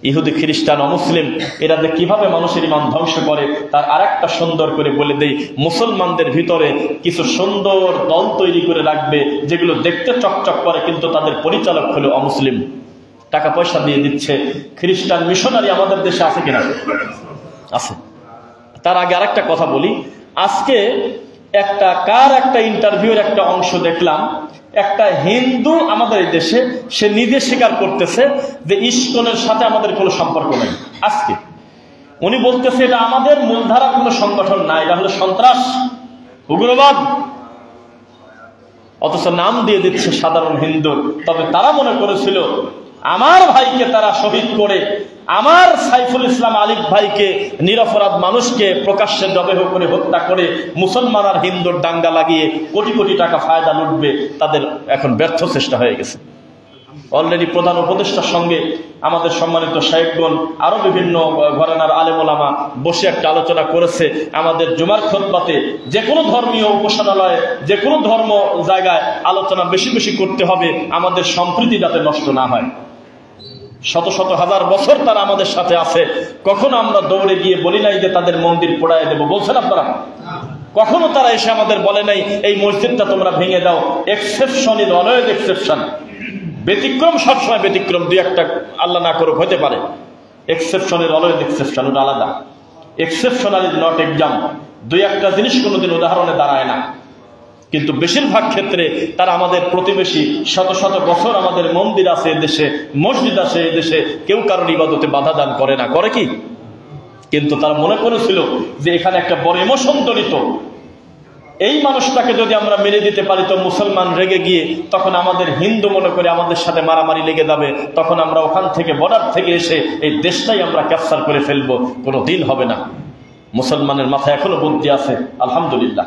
ইহুদি, খ্রিস্টান, অমুসলিম এরা যে কিভাবে মানুষের ইমান ধ্বংস করে তার আরেকটা সুন্দর করে বলে দেই। মুসলমানদের ভিতরে কিছু সুন্দর দল তৈরি করে রাখবে, যেগুলো দেখতে চকচক করে কিন্তু তাদের পরিচালক হলো অমুসলিম, টাকা পয়সা দিয়ে দিচ্ছে। খ্রিস্টান মিশনারি আমাদের দেশে আছে কিনা? আছে। তার আগে আরেকটা কথা বলি, আজকে একটা ইন্টারভিউর একটা অংশ দেখলাম, একটা হিন্দু আমাদের এই দেশে সে নিজে স্বীকার করতেছে যে ইসকনের সাথে আমাদের কোনো সম্পর্ক নেই। আজকে উনি বলতেছে এটা আমাদের মূলধারা কোনো সংগঠন না, এটা হলো সন্ত্রাস, উগ্রবাদ, অথচ নাম দিয়ে দিচ্ছে সাধারণ হিন্দু। তবে তারা মনে করেছিল আমার ভাইকে তারা শহীদ করে, আমার সাইফুল ইসলাম আলিফ ভাইকে, নিরপরাধ মানুষকে প্রকাশ্যে জবেহ করে হত্যা করে মুসলমান আর হিন্দুর দাঙ্গা লাগিয়ে কোটি কোটি টাকা ফায়দা লুটবে, তাদের এখন ব্যর্থ চেষ্টা হয়ে গেছে। অলরেডি প্রধান উপদেষ্টার সঙ্গে আমাদের সম্মানিত শাইখগণ আরো বিভিন্ন ঘরানার আলেম ওলামা বসে একটা আলোচনা করেছে, আমাদের জুমার খুতবাতে যে কোনো ধর্মীয় উপাসনালয়ে, যে কোনো ধর্ম জায়গায় আলোচনা বেশি বেশি করতে হবে, আমাদের সম্প্রীতি যাতে নষ্ট না হয়। শত শত হাজার বছর তারা আমাদের সাথে আছে, কখনো আমরা দৌড়ে গিয়ে বলি নাই যে তাদের মন্দির পোড়ায় দেবো, বলছেন আপনারা? কখনো তারা এসে আমাদের বলে নাই এই মসজিদটা তোমরা ভেঙে দাও। এক্সেপশন ইজ অলওয়েজ এক্সেপশন, ব্যতিক্রম সবসময় ব্যতিক্রম, দুই একটা আল্লাহ না করুক হতে পারে। এক্সেপশন ইজ অলওয়েজ এক্সেপশন, ওটা আলাদা। Exceptional is not exam. দুই একটা জিনিস কোনোদিন উদাহরণে দাঁড়ায় না, কিন্তু বেশিরভাগ ক্ষেত্রে তারা আমাদের প্রতিবেশী, শত শত বছর আমাদের মন্দির আছে এদেশে, মসজিদ আছে এদেশে, কেউ কারোর ইবাদতে বাধা দান করে না, করে কি? কিন্তু তারা মনে করেছিল যে এখানে একটা বড় ইমোশন জড়িত, এই মানুষটাকে যদি আমরা মেরে দিতে পারি তো মুসলমান রেগে গিয়ে তখন আমাদের হিন্দু মনে করে আমাদের সাথে মারামারি লেগে যাবে, তখন আমরা ওখান থেকে বর্ডার থেকে এসে এই দেশটাই আমরা ক্যাপচার করে ফেলবো। কোনো দিন হবে না। মুসলমানের মাথায় এখনো বুদ্ধি আছে আলহামদুলিল্লাহ,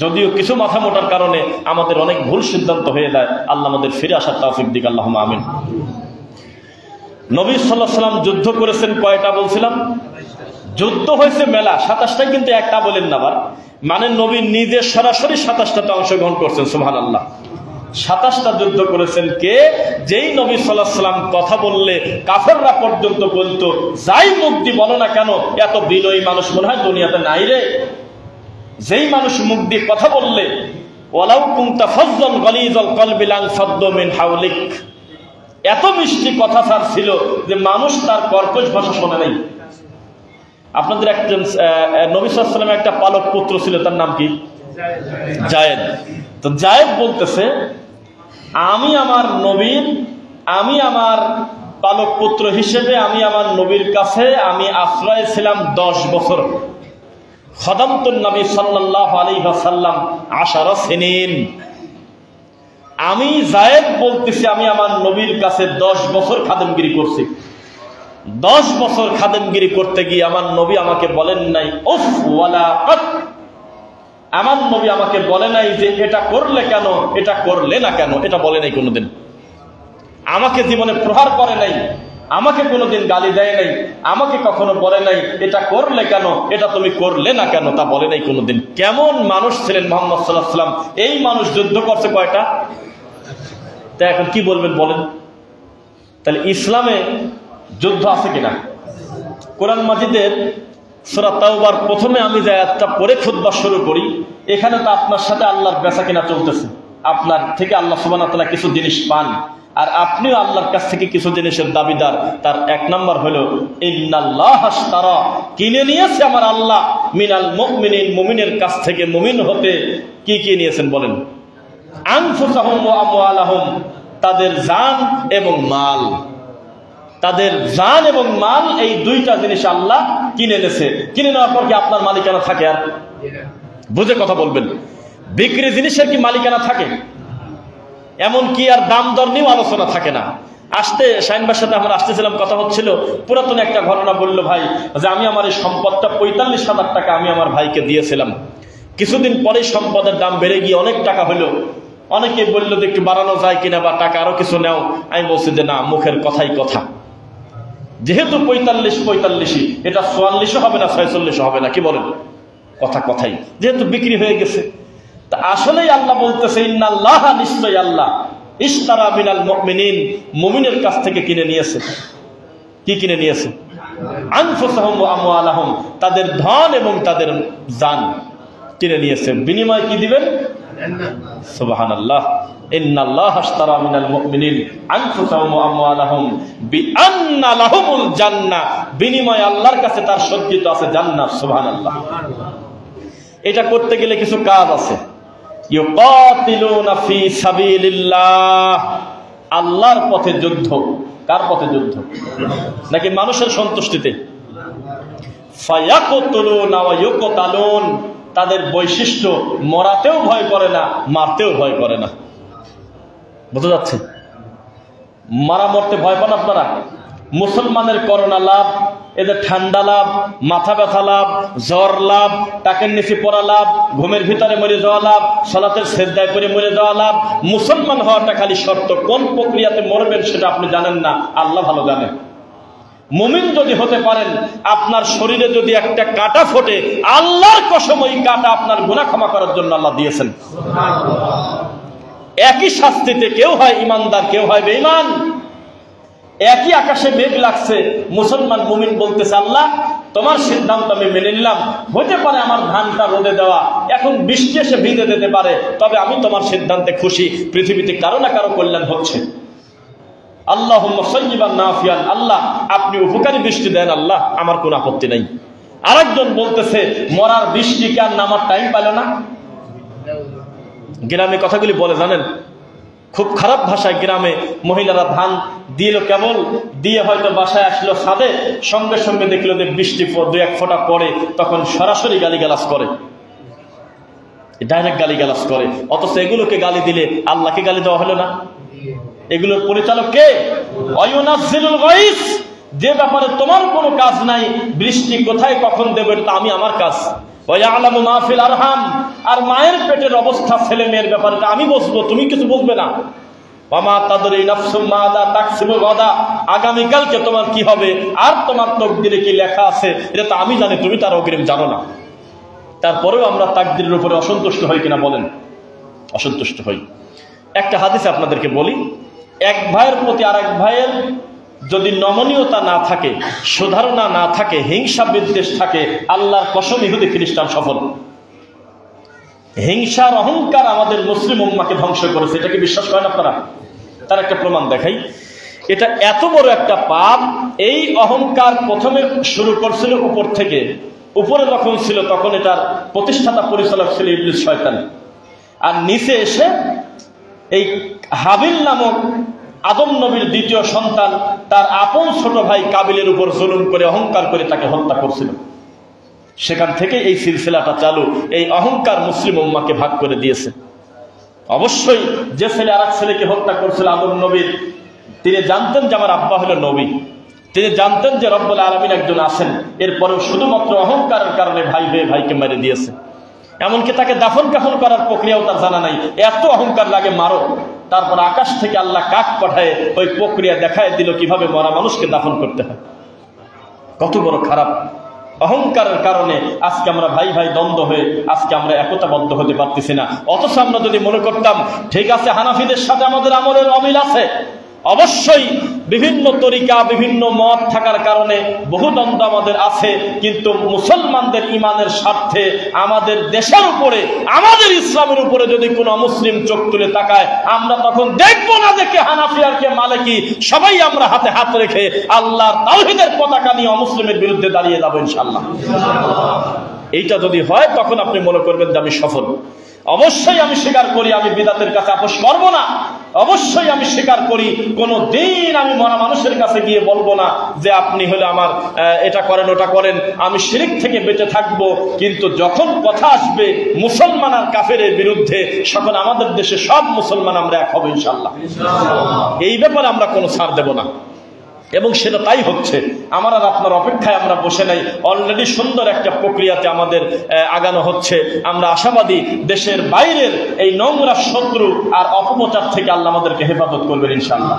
যদিও কিছু মাথা মোটার কারণে আমাদের অনেক ভুল সিদ্ধান্ত হয়ে যায়। আল্লাহ আমাদের ফিরে আসার তৌফিক দিক, আল্লাহুম্মা আমিন। নবী সাল্লাল্লাহু আলাইহি ওয়াসাল্লাম যুদ্ধ করেছেন কয়টা বলছিলাম? যুদ্ধ হয়েছে মেলা, 27টাই, কিন্তু একটা বলেন না আবার, মানে নবী নিজে সরাসরি 27টাতে অংশগ্রহণ করছেন। সুবহানাল্লাহ। 27টা যুদ্ধ করেছেন কে? যেই নবী সাল্লাল্লাহু আলাইহি ওয়াসাল্লাম কথা বললে কাফেররা পর্যন্ত বলতো যাই মুখ দিয়ে বলো না কেন, এত বিনয়ী মানুষ মনে হয় দুনিয়াতে নাই রে। যেই মানুষ মুখ দিয়ে কথা বললে ওয়ালাউ কুনতা ফাজ্জান গালিজাল কলবি লানফাদ্দু মিন হাওলিক, এত মিষ্টি কথা তার ছিল যে মানুষ তার কর্কশ ভাষা শোনে নাই। আপনাদের একজন নবী সাল্লাল্লাহু আলাইহি ওয়াসাল্লামের একটা পালক পুত্র ছিল, তার নাম কি? জায়েদ। তো জায়েদ বলতেছে আমি আমার পালক পুত্র হিসেবে আমি আমার নবীর কাছে আমি আশ্রয় ছিলাম 10 বছর। খাদামতুন নবী সাল্লাল্লাহু আলাইহি ওয়াসাল্লাম 10 সিনিন। আমি জায়েদ বলতেছি আমি আমার নবীর কাছে 10 বছর খাদেমগিরি করছি। 10 বছর খাদেমগিরি করতে গিয়ে আমার নবী আমাকে বলেন নাই উফ ওয়ালা কাত, আমার নবী আমাকে বলে নাই যে এটা করলে কেন, এটা করলে না কেন, এটা বলে নাই কোনোদিন। আমাকে জীবনে প্রহার করে নাই, আমাকে কোনোদিন গালি দেয় নাই, আমাকে কখনো বলে নাই এটা করলে কেন, এটা তুমি করলে না কেন, তা বলে নাই কোনোদিন। কেমন মানুষ ছিলেন মুহাম্মদ সাল্লাল্লাহু আলাইহি ওয়াসাল্লাম। এই মানুষ যুদ্ধ করছে কয়টা? তা এখন কি বলবেন বলেন? তাহলে ইসলামে যুদ্ধ আছে কিনা? কোরআন মাজিদের সূরা তাওবার প্রথমে আমি যে আয়াতটা পড়ে খুতবা শুরু করি, এখানে তো আপনার সাথে আল্লাহর বেচাকেনা চলতেছে। আপনার থেকে আল্লাহ সুবহানাহু ওয়া তাআলা কিছু জিনিস পান, আর আপনিও আল্লাহর কাছ থেকে কিছু জিনিসের দাবিদার। তার এক নম্বর হলো ইন্নাল্লাহ আশতারা, কিনে নিয়েছে আমার আল্লাহ মিনাল মুমিনিন, মুমিনের কাছ থেকে, মুমিন হতে কি কি নিয়েছেন বলেন? আনফুসাহুম ওয়া আমওয়ালাহুম, তাদের জান এবং মাল। তাদের জান এবং মাল, এই দুইটা জিনিস আল্লাহ কিনে এনেছে। কিনে নেওয়ার পর কি আপনার মালিকানা থাকে? আর বুঝে কথা বলবেন। বিক্রি জিনিসের কি মালিকানা থাকে? এমন কি আর দাম দর নিয়েও আলোচনা থাকে না। শাহিনবার সাথে আমরা আসতেছিলাম, কথা হচ্ছিল, পুরাতন একটা ঘটনা বললো ভাই যে আমি আমার এই সম্পদটা 45,000 টাকা আমি আমার ভাইকে দিয়েছিলাম। কিছুদিন পরে সম্পদের দাম বেড়ে গিয়ে অনেক টাকা হলো। অনেকে বললো যে একটু বাড়ানো যায় কিনা, বা টাকা আরো কিছু নেও। আমি বলছি যে না, মুখের কথাই কথা। যেহেতু 45, এটা 44 হবে না, 46 হবে না, কি বলেন? কথা কথাই, যেহেতু বিক্রি হয়ে গেছে। তা আসলেই আল্লাহ বলতেছে ইন্নাল্লাহ, নিশ্চয় আল্লাহ, ইশতারা মিনাল মুমিনিন, মুমিনের কাছ থেকে কিনে নিয়েছে। কি কিনে নিয়েছে? আনফুসাহুম ওয়া আমওয়ালাহুম, তাদের ধন এবং তাদের জান কিনে নিয়েছে। বিনিময় কি দিবেন? সুবহানাল্লাহ, ইন্নাল্লাহ আশতারা মিনাল মুমিনিন আনফুসাহুম ওয়া আমওয়ালাহুম বিআন্না লাহুমুল জান্নাহ, বিনিময় আল্লাহর কাছে তার সজ্জিত আছে জান্নাত। সুবহানাল্লাহ। এটা করতে গেলে কিছু কাজ আছে। ইউকাতিলুনা ফি সাবিলিল্লাহ, আল্লাহর পথে যুদ্ধ। কার পথে যুদ্ধ? নাকি মানুষের সন্তুষ্টিতে? ফায়াকতুলুনা ওয়া ইউকতালুন, তাদের বৈশিষ্ট্য মরাতেও ভয় করে না, মারতেও ভয় করে না। বুঝা যাচ্ছে? মারা মরতে ভয় পান আপনারা? মুসলমানের করোনা লাভ, এদের ঠান্ডা লাভ, মাথা ব্যথা লাভ, জ্বর লাভ, টাকের নিচে পড়া লাভ, ঘুমের ভিতরে মরে যাওয়া লাভ, সালাতের সেজদায় পড়ে মরে যাওয়া লাভ। মুসলমান হওয়াটা খালি শর্ত, কোন প্রক্রিয়াতে মরবেন সেটা আপনি জানেন না, আল্লাহ ভালো জানেন। মুমিন যদি হতে পারেন, আপনার শরীরে যদি একটা কাঁটা ফোটে, আল্লাহর কসম ওই কাঁটা আপনার গুনাহ ক্ষমা করার জন্য আল্লাহ দিয়েছেন। একই শাস্তিতে কেউ হয় ইমানদার, কেউ হয় বেঈমান। একই আকাশে মেঘ লাগছে, মুসলমান মুমিন বলতেছে আল্লাহ তোমার সিদ্ধান্ত আমি মেনে নিলাম। হতে পারে আমার ধানটা রোদে দেওয়া, এখন বৃষ্টি এসে ভিজে যেতে পারে, তবে আমি তোমার সিদ্ধান্তে খুশি। পৃথিবীতে কারো না কারো কল্যাণ হচ্ছে। আল্লাহুম্মা সায়্যিবান নাফিয়ান, আল্লাহ আপনি উপকারী বৃষ্টি দেন, আল্লাহ আমার কোনো আপত্তি নাই। আরেকজন বলতেছে মরার বৃষ্টি কি আর নামার টাইম পেল না? গ্রামে কথাগুলি বলে জানেন, খুব খারাপ ভাষায়। গ্রামে মহিলারা ধান দিল, কেবল দিয়ে হয়তো বাসায় আসলো ছাদে, সঙ্গে সঙ্গে দেখলো যে বৃষ্টি 2-1 ফোঁটা পড়ে, তখন সরাসরি গালিগালাজ করে, ডাইরেক্ট গালিগালাজ করে। অথচ এগুলোকে গালি দিলে আল্লাহকে গালি দেওয়া হলো না? এগুলোর পরিচালক কে? ওয়ায়ুনাজ্জিলুল গায়স, যে ব্যাপারে তোমার কোনো কাজ নাই, বৃষ্টি কোথায় কখন দেবে তা আমি আমার কাজ। ওয়ায়ালামু মা ফিল আরহাম, আর মায়ের পেটের অবস্থা, ছেলে মেয়ের ব্যাপারে আমি বসবো, তুমি কিছু বুঝবে না। ওয়ামা তাদরি নাফসুম মাযা তাকসিবু গাদা, আগামীকালকে তোমার কি হবে আর তোমার তাকদীরে কি লেখা আছে এটা তো আমি জানি, তুমি তার অগ্রিম জানো না। তারপরেও আমরা তাকদীরের উপরে অসন্তুষ্ট হই কিনা বলেন? অসন্তুষ্ট হই। একটা হাদিস আপনাদেরকে বলি, এক ভাইয়ের প্রতি আরেক ভাইয়ের যদি নমনীয়তা না থাকে, সুধারণা না থাকে, হিংসা বিদ্বেষ থাকে, আল্লাহর কসম ইহুদি খ্রিস্টান সফল। হিংসার অহংকার আমাদের মুসলিম উম্মাহকে ধ্বংস করেছে। এটাকে বিশ্বাস করেন আপনারা? তার একটা প্রমাণ দেখাই। এটা এত বড় একটা পাপ। এই অহংকার প্রথমে শুরু করছিল উপর থেকে। উপরে যখন ছিল তখন এটার প্রতিষ্ঠাতা পরিচালক ছিল ইবলিস শয়তান, আর নিচে এসে এই হাবিল নামক আদম নবীর দ্বিতীয় সন্তান তার আপন ছোট ভাই কাবিলের উপর জুলুম করে, অহংকার করে তাকে হত্যা করছিল। সেখান থেকে এই সিলসিলাটা চালু। এই অহংকার মুসলিম উম্মাহকে ভাগ করে দিয়েছে। অবশ্যই যে ছেলে আরেক ছেলেকে হত্যা করছিল আদম নবীর, তিনি জানতেন যে আমার আব্বা হলো নবী, তিনি জানতেন যে রব্বুল আলামিন একজন আছেন, এরপরেও শুধুমাত্র অহংকারের কারণে ভাই হয়ে ভাইকে মেরে দিয়েছে। এমনকি তাকে দাফন কাফন করার প্রক্রিয়াও তার জানা নাই। এত অহংকার লাগে মারো। তারপর আকাশ থেকে আল্লাহ কাক পাঠায় ওই প্রক্রিয়া দেখায় দিল কিভাবে মরা মানুষকে দাফন করতে হয়। কত বড় খারাপ অহংকারের কারণে আজকে আমরা ভাই ভাই দ্বন্দ্ব হয়ে আজকে আমরা একতাবদ্ধ হতে পারতেছি না। অথচ আমরা যদি মনে করতাম ঠিক আছে হানাফিদের সাথে আমাদের আমলের অমিল আছে, অবশ্যই বিভিন্ন তরিকা, বিভিন্ন মত থাকার কারণে বহু দ্বন্দ্ব আমাদের আছে, কিন্তু মুসলমানদের ইমানের স্বার্থে আমাদের দেশের উপরে, আমাদের ইসলামের উপরে যদি কোনো অমুসলিম চোখ তুলে তাকায়, আমরা তখন দেখবো না যে কে হানাফি আর কে মালিকি, সবাই আমরা হাতে হাত রেখে আল্লাহর তাওহীদের পতাকা নিয়ে অমুসলিমের বিরুদ্ধে দাঁড়িয়ে যাবো ইনশাআল্লাহ। এইটা যদি হয় তখন আপনি মনে করবেন যে আমি সফল। অবশ্যই আমি স্বীকার করি আমি বিদআতের কাছে আপোষ করব না। অবশ্যই আমি স্বীকার করি কোন দিন আমি মরা মানুষের কাছে গিয়ে বলবো না যে আপনি হলে আমার এটা করেন ওটা করেন, আমি শিরক থেকে বেঁচে থাকব। কিন্তু যখন কথা আসবে মুসলমান আর কাফেরের বিরুদ্ধে, তখন আমাদের দেশে সব মুসলমান আমরা এক হব ইনশাআল্লাহ। এই ব্যাপারে আমরা কোনো ছাড় দেব না, এবং সেটা তাই হচ্ছে। আমার আর আপনার অপেক্ষায় আমরা বসে নাই, অলরেডি সুন্দর একটা প্রক্রিয়াতে আমাদের আগানো হচ্ছে। আমরা আশাবাদী দেশের বাইরের এই নোংরা শত্রু আর অপপ্রচার থেকে আল্লাহ আমাদেরকে হেফাজত করবেন ইনশাআল্লাহ।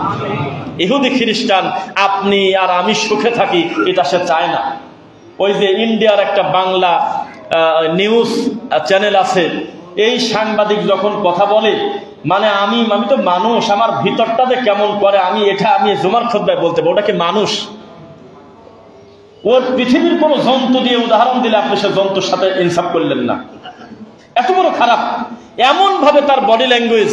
ইহুদি খ্রিস্টান আপনি আর আমি সুখে থাকি এটা সে চায় না। ওই যে ইন্ডিয়ার একটা বাংলা নিউজ চ্যানেল আছে, এই সাংবাদিক যখন কথা বলে, মানে আমি তো মানুষ, আমার ভিতরটা যে কেমন করে, আমি জুমার খুতবায় বলতে পারবো, ওটা কি মানুষ? ওর পৃথিবীর কোন জন্তু দিয়ে উদাহরণ দিলে আপনি সে জন্তুর সাথে ইনসাফ করলেন না। এত বড় খারাপ, এমন ভাবে তার বডি ল্যাঙ্গুয়েজ,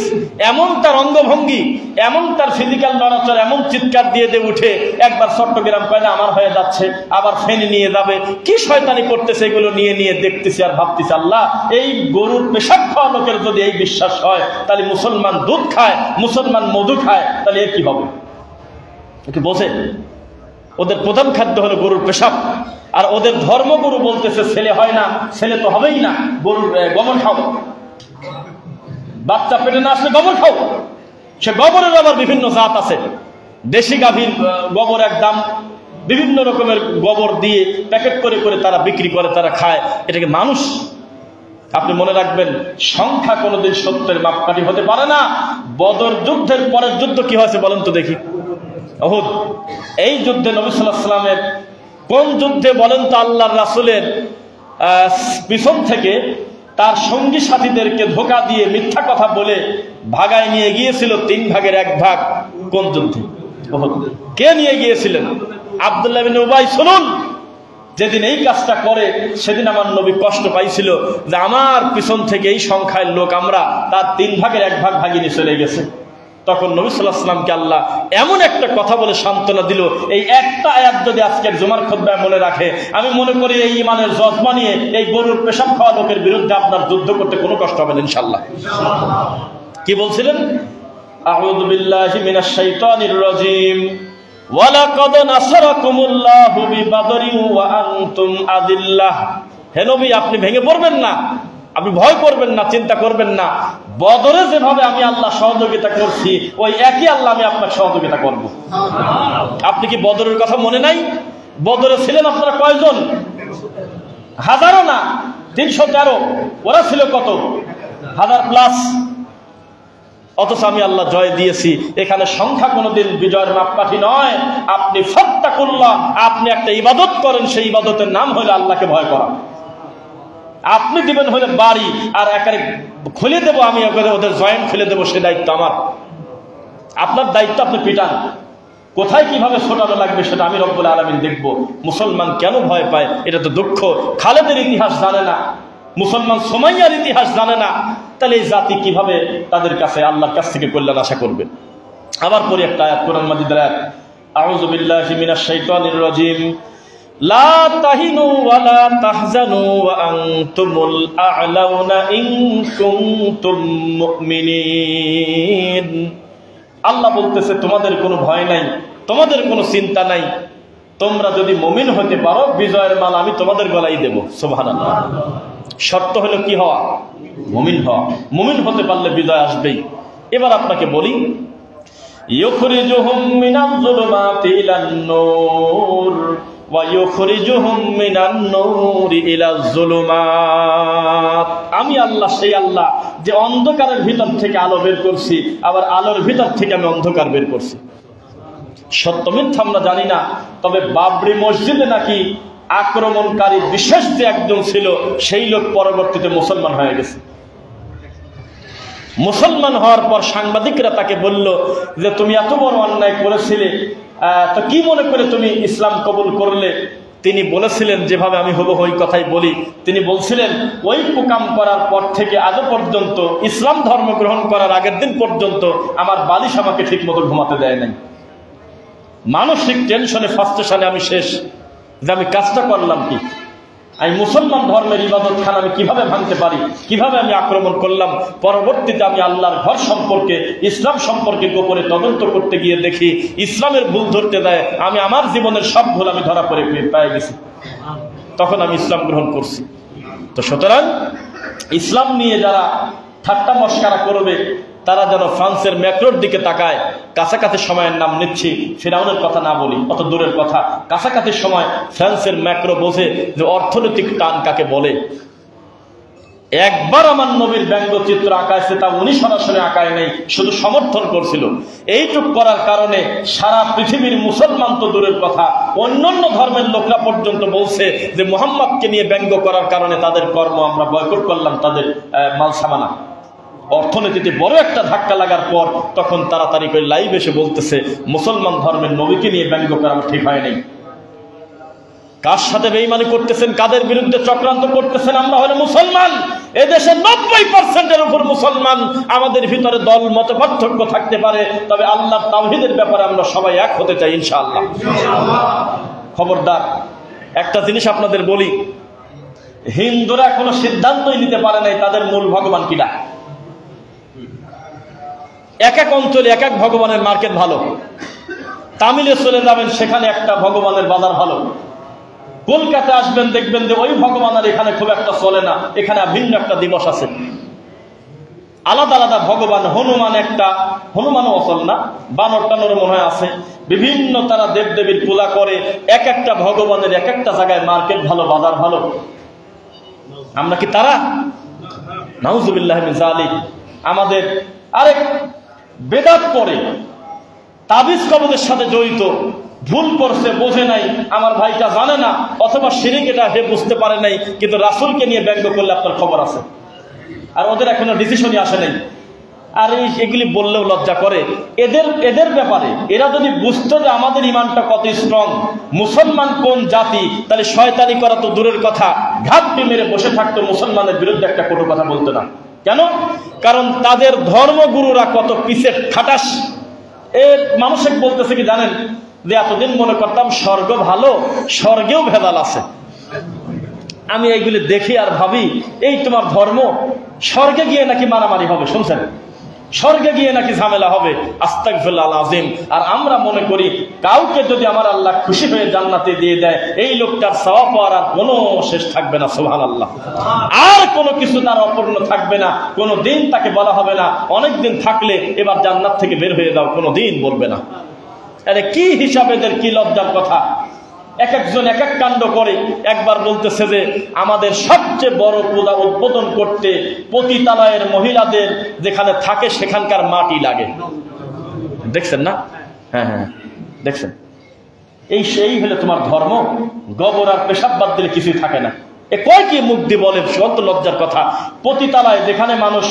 এমন তার অঙ্গভঙ্গি, এমন তার ফিজিক্যাল নড়াচড়া, এমন চিৎকার দিয়ে উঠে একবার চট্টগ্রাম কয়না আমার হয়ে যাচ্ছে, আবার ফেনী নিয়ে যাবে, কি শয়তানি করতেছে, এগুলো নিয়ে দেখতেছি আর ভাবতেছি আল্লাহ, এই গরুর পেশাব খাওয়া লোকের যদি এই বিশ্বাস হয়, তাহলে মুসলমান দুধ খায়, মুসলমান মধু খায়, তাহলে এর কি হবে? কি বোঝে? ওদের প্রধান খাদ্য হলো গরুর পেশাব, আর ওদের ধর্মগুরু বলতেছে ছেলে হয় না, ছেলে তো হবেই না, গরুর গোবর খাও, বাচ্চা পেটে না আসলে গোবর খাও। সে গোবরের আবার বিভিন্ন জাত আছে, দেশি গাভীর গোবর এক দাম, বিভিন্ন রকমের গোবর দিয়ে প্যাকেট করে করে তারা বিক্রি করে, তারা খায়। এটাকে মানুষ? আপনি মনে রাখবেন, সংখ্যা কোনোদিন সত্যের মাপকাঠি হতে পারে না। বদর যুদ্ধের পরের যুদ্ধ কি হয়েছে বলেন তো দেখি? উহুদ। এই যুদ্ধে নবী সাল্লাল্লাহু আলাইহি ওয়াসাল্লামের কোন যুদ্ধে বলেন তো আল্লাহর রাসূলের পিছন থেকে তার সঙ্গী সাথীদেরকে ধোঁকা দিয়ে মিথ্যা কথা বলে ভাগায় নিয়ে গিয়েছিল 3 ভাগের 1 ভাগ? কোন যুদ্ধে? কে নিয়ে গিয়েছিলেন? আব্দুল্লাহ বিন উবাই। শুনুন, যেদিন এই কাজটা করে সেদিন আমার নবী কষ্ট পাইছিল যে আমার পিছন থেকে এই সংখ্যায় লোক আমরা তার 3 ভাগের 1 ভাগ ভাগিয়ে নিয়ে চলে গেছে। তখন নবী সাল্লাল্লাহু আলাইহি ওয়াসাল্লামকে আল্লাহ এমন একটা কথা বলে সান্ত্বনা দিল, এই একটা আয়াত যদি আজকের জুমার খুতবায় মনে রাখে, আমি মনে করি এই ইমানের যজমা নিয়ে এই গরুর পেশাব খাওয়া লোকের বিরুদ্ধে আপনার যুদ্ধ করতে কোনো কষ্ট হবে না ইনশাআল্লাহ। কি বলছিলেন? আউযু বিল্লাহি মিনাশ শাইতানির রাজীম, ওয়ালাকাদ নাসারাকুমুল্লাহু বিবাদরিন ওয়া আনতুম আযিল্লাহ। হে নবী, আপনি ভেঙে পড়বেন না, আপনি ভয় করবেন না, চিন্তা করবেন না। বদরে যেভাবে আমি আল্লাহ সহযোগিতা করছি, ওই একই আল্লাহ আমি আপনার সহযোগিতা করব। আপনি কি বদরের কথা মনে নাই? বদরে ছিলেন আপনারা কয়জন? হাজারও না, 313। ওরা ছিল কত? 1000 প্লাস। অথচ আমি আল্লাহ জয় দিয়েছি। এখানে সংখ্যা কোনোদিন বিজয়ের মাপকাঠি নয়। আপনি ফাত্তাকুল্লাহ, আপনি একটা ইবাদত করেন, সেই ইবাদতের নাম হলো আল্লাহকে ভয় করা। আপনি দিবেন হলে বাড়ি, আর একারে খুলে দেবো আমি, ওদের জয়েন্ট খুলে দেবো, সে দায়িত্ব আমার। আপনার দায়িত্ব আপনি পিটান, কোথায় কিভাবে ছোটানো লাগবে সেটা আমি রব্বুল আলামিন দেখবো। মুসলমান কেন ভয় পায়? এটা তো দুঃখ। খালেদের ইতিহাস জানে না, মুসলমান সুমাইয়ার ইতিহাস জানে না, তাহলে এই জাতি কিভাবে তাদের কাছে আল্লাহর কাছ থেকে কল্যাণ আশা করবে? আবার পরে একটা আয়াত, কোরআন মাজিদের আয়াত, আউযু বিল্লাহি মিনাশ শাইতানির রাজীম, লা তাহিনু ওয়া লা তাহজানু ওয়া আনতুমুল আ'লাউনা ইন কুনতুম মুমিনিন। আল্লাহ বলতেছে তোমাদের কোনো ভয় নাই, তোমাদের কোনো চিন্তা নাই, তোমরা যদি মুমিন হতে পারো বিজয়ের মাল আমি তোমাদের গলায় দেব। সুবহানাল্লাহ। শর্ত হলো কি হওয়া? মুমিন হওয়া। মুমিন হতে পারলে বিজয় আসবেই। এবার আপনাকে বলি, ইউখরিজুহুম মিনাজ যুলুমাতি ইলান নূর ওয়া ইউখরিজুহুম মিনান নূরি ইলাজ যুলুমাত। আমি আল্লাহ সেই আল্লাহ যে অন্ধকারের ভিতর থেকে আলো বের করছি, আবার আলোর ভিতর থেকে আমি অন্ধকার বের করছি। সত্য মিথ্যা আমরা জানি না, তবে বাবরি মসজিদে নাকি আক্রমণকারী বিশেষ যে একজন ছিল, সেই লোক পরবর্তীতে মুসলমান হয়ে গেছে। মুসলমান হওয়ার পর সাংবাদিকরা তাকে বলল যে তুমি এত বড় অন্যায় করেছিলে, তো কি মনে করে তুমি ইসলাম কবুল করলে? তিনি বলেছিলেন, যেভাবে আমি হবো ওই কথাই বলি, তিনি বলছিলেন ওই কুকাম করার পর থেকে আজও পর্যন্ত, ইসলাম ধর্ম গ্রহণ করার আগের দিন পর্যন্ত আমার বালিশ আমাকে ঠিক মতো ঘুমাতে দেয় নাই। মানসিক টেনশনে ফার্স্টেশনে আমি শেষ, যে আমি কাজটা করলাম কি, আমি মুসলমান ধর্মের ইবাদত খান আমি কিভাবে ভাঙতে পারি, কিভাবে আমি আক্রমণ করলাম। পরবর্তীতে আমি আল্লাহর ঘর সম্পর্কে, ইসলাম সম্পর্কে গোপনে তদন্ত করতে গিয়ে দেখি ইসলামের ভুল ধরতে দেয়, আমি আমার জীবনের সব ভুল আমি ধরা পড়ে পেয়ে গেছি, তখন আমি ইসলাম গ্রহণ করছি। তো সুতরাং ইসলাম নিয়ে যারা ঠাট্টা মস্কারা করবে তারা যেন ফ্রান্সের ম্যাক্রোর দিকে তাকায়। কাছাকাছি সময়ের নাম নিচ্ছি, ফিরাউনের কথা না বলি, অত দূরের কথা। কাছাকাছি সময় ফ্রান্সের ম্যাক্রো বোঝে যে অর্থনৈতিক টান কাকে বলে। একবার আমার নবীর ব্যঙ্গচিত্র আঁকাইছে, তা উনি সরাসরি আঁকায় নেই, শুধু সমর্থন করছিল। এইটুক করার কারণে সারা পৃথিবীর মুসলমান তো দূরের কথা, অন্যান্য ধর্মের লোকরা পর্যন্ত বলছে যে মুহাম্মদকে নিয়ে ব্যঙ্গ করার কারণে তাদের কর্ম আমরা বয়কট করলাম, তাদের মাল সামানা। অর্থনীতিতে বড় একটা ধাক্কা লাগার পর তখন তাড়াতাড়ি করে লাইভ এসে বলতেছে মুসলমান ধর্মের নবীকে নিয়ে ব্যঙ্গ করা ঠিক হয় নাই। কার সাথে বেঈমানি করতেছেন, কাদের বিরুদ্ধে চক্রান্ত করতেছেন? আমরা হলো মুসলমান, এদেশে 90% উপর মুসলমান। আমাদের ভিতরে দল মত পার্থক্য থাকতে পারে, তবে আল্লাহর তাওহীদের ব্যাপারে আমরা সবাই এক হতে চাই ইনশাআল্লাহ। খবরদার, একটা জিনিস আপনাদের বলি, হিন্দুরা কোনো সিদ্ধান্তই নিতে পারে নাই তাদের মূল ভগবান কিনা। এক এক অঞ্চলে এক এক ভগবানের মার্কেট ভালো। তামিলে চলে যাবেন, সেখানে একটা ভগবানের বাজার ভালো। কলকাতা আসবেন, দেখবেন যে ওই ভগবান আর এখানে খুব একটা চলে না, এখানে ভিন্ন একটা দিবস আছে। আলাদা আলাদা ভগবান, হনুমান একটা, হনুমানও অচল না, বানর টানর মনে হয় আছে। বিভিন্ন তারা দেবদেবীর পূজা করে, এক একটা ভগবানের এক একটা জায়গায় মার্কেট ভালো, বাজার ভালো। আমরা কি তারা? নাউজুবিল্লাহি মিন যালিক। আমাদের আরেক বেদাত করে তাবিজ কবজের সাথে জড়িত, ভুল করছে, বোঝে নাই, আমার ভাইটা জানে না, অথবা শিরিক এটা হে বুঝতে পারে নাই, কিন্তু রাসূলকে নিয়ে ব্যঙ্গ করলে আপনার খবর আছে। আর ওদের এখনো ডিসিশনই আসে নাই। আর এগুলি বললেও লজ্জা করে এদের ব্যাপারে। এরা যদি বুঝতো যে আমাদের ইমানটা কত স্ট্রং, মুসলমান কোন জাতি, তাহলে শয়তানি করা তো দূরের কথা, ঘাপটি মেরে বসে থাকতো, মুসলমানের বিরুদ্ধে একটা কোনো কথা বলতো না। কেন? কারণ তাদের ধর্মগুরুরা কত পিছের খাটাস। এর মানুষে বলতেছে কি জানেন, যে এতদিন মনে করতাম স্বর্গ ভালো, স্বর্গেও ভেজাল আছে। আমি এইগুলি দেখি আর ভাবি, এই তোমার ধর্ম, স্বর্গে গিয়ে নাকি মারামারি হবে, শুনছেন? স্বর্গে গিয়ে নাকি ঝামেলা হবে, আস্তাগফিরুল্লাহ আযীম। আর আমরা মনে করি কাউকে যদি আমার আল্লাহ খুশি হয়ে জান্নাতে দিয়ে দেয়, এই লোকটার সওয়াব পাওয়ার আর কোনো শেষ থাকবে না, সুবহানাল্লাহ। আর কোনো কিছু তার অপূর্ণ থাকবে না, কোনো দিন তাকে বলা হবে না অনেকদিন থাকলে এবার জান্নাত থেকে বের হয়ে যাও, কোনো দিন বলবে না। আরে কি হিসাব এদের, কি লজ্জার কথা। এক একজন এক এক কাণ্ড করে। একবার বলতেছে যে আমাদের সবচেয়ে বড় পূজা উদ্বোধন করতে পতিতালয়ের মহিলাদের যেখানে থাকে সেখানকার মাটি লাগে। দেখছেন না? হ্যাঁ হ্যাঁ, দেখছেন। সেই হলে তোমার ধর্ম? গোবর আর পেশাব বাদ দিলে কিছুই থাকে না। এ কয় কি মুখ দিয়ে বলে, সত্য লজ্জার কথা। পতিতালয় যেখানে মানুষ,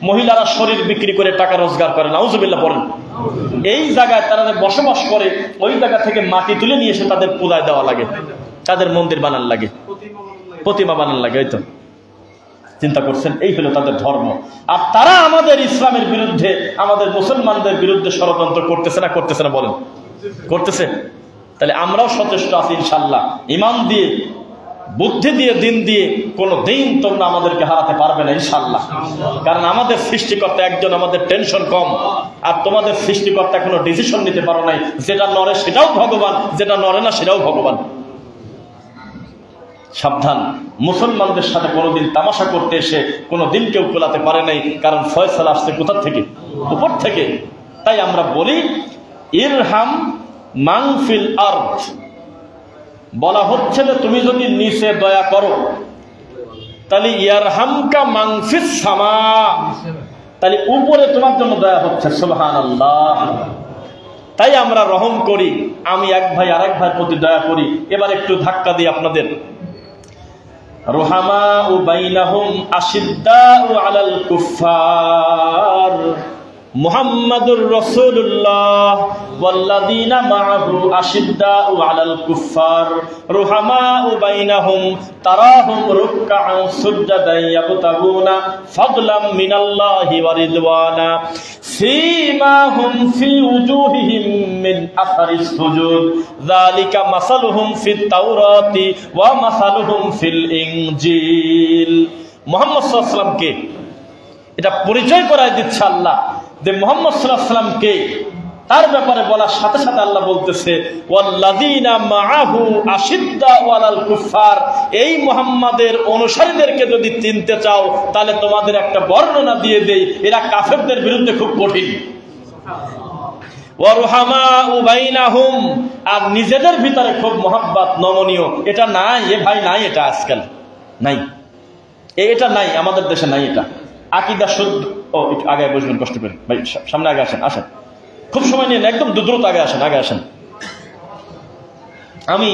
মহিলারা শরীর বিক্রি করে টাকা রোজগার করে, নাউজুবিল্লাহ পড়েন, এই জায়গায় তারা বসবাস করে, ওই জায়গা থেকে মাটি তুলে নিয়ে এসে তাদের পূজায় দেওয়া লাগে, তাদের মন্দির বানান লাগে, প্রতিমা বানান লাগে। ওই তো চিন্তা করছেন, এই হলো তাদের ধর্ম। আর তারা আমাদের ইসলামের বিরুদ্ধে, আমাদের মুসলমানদের বিরুদ্ধে ষড়যন্ত্র করতেছে না করতেছে না বলেন? করতেছে। তাহলে আমরাও সচেষ্ট আছি ইনশাল্লাহ। ইমান দিয়ে, বুদ্ধি দিয়ে, দিন দিয়ে কোনো দিন তোমরা আমাদেরকে হারাতে পারবে না ইনশাল্লাহ। কারণ আমাদের সৃষ্টিকর্তা একজন, আমাদের টেনশন কম। আর তোমাদের সৃষ্টিকর্তা কোনো ডিসিশন নিতে পারো নাই, যেটা নড়ে সেটাও ভগবান, যেটা নড়ে না সেটাও ভগবান। সাবধান, মুসলমানদের সাথে কোনোদিন তামাশা করতে এসে কোনোদিন কেউ কোলাতে পারে নাই, কারণ ফয়সালা আসছে কোথা থেকে? উপর থেকে। তাই আমরা বলি ইরহাম মান ফিল আরদ। বলা হচ্ছে যে তুমি যদি নিচে দয়া করো, তাহলে ইয়ারহামকা মান ফিস সামা, তাহলে উপরে তোমার জন্য দয়া হচ্ছে। সুবহানাল্লাহ। তাই আমরা রহম করি। আমি এক ভাই আরেক ভাইয়ের প্রতি দয়া করি। এবার একটু ধাক্কা দিই আপনাদের। রুহামাউ বাইনাহুম আশিদ্দাউ আলাল কুফফার মুহাম্মাদুর রাসূলুল্লাহ ওয়াল্লাযীনা মাআহু আশিদ্দাউ আলাল কুফফার রুহামাউ বাইনাহুম তারাহুম রুকআন সুজদান ইয়াবতাগুনা ফাদলাম মিনাল্লাহি ওয়া রিদওয়ানা সীমাহুম ফি উজুহিহিম মিন আসারিস সুজুদ যালিকা মাসালুহুম ফিত তাওরাতি ওয়া মাসালুহুম ফিল ইনজিল। মুহাম্মদ সাল্লাল্লাহু আলাইহি ওয়াসাল্লামকে এটা পরিচয় করায় দিচ্ছে আল্লাহ যে মুহাম্মদ সাল্লাল্লাহু আলাইহি ওয়াসাল্লামকে তার ব্যাপারে বলার সাথে সাথে আল্লাহ বলতেছে ওয়াল্লাযীনা মাআহু আশিদ্দাউ আলাল কুফফার, এই মুহাম্মাদের অনুসারীদেরকে যদি চিনতে চাও তাহলে তোমাদের একটা বর্ণনা দিয়ে দেই, এরা কাফেরদের বিরুদ্ধে খুব কঠিন। ওয়া রুহামাউ বাইনাহুম, আর নিজেদের ভিতরে খুব মহব্বত নমনীয়, এটা নাই এ ভাই, নাই এটা আজকাল নাই, এটা নাই আমাদের দেশে নাই এটা। আকীদা শুদ্ধ, ও একটু আগে বসবেন কষ্ট করে ভাই, সামনে আগে আসেন, আসেন খুব সময় নিয়ে একদম দ্রুত আগে আসেন, আগে আসেন। আমি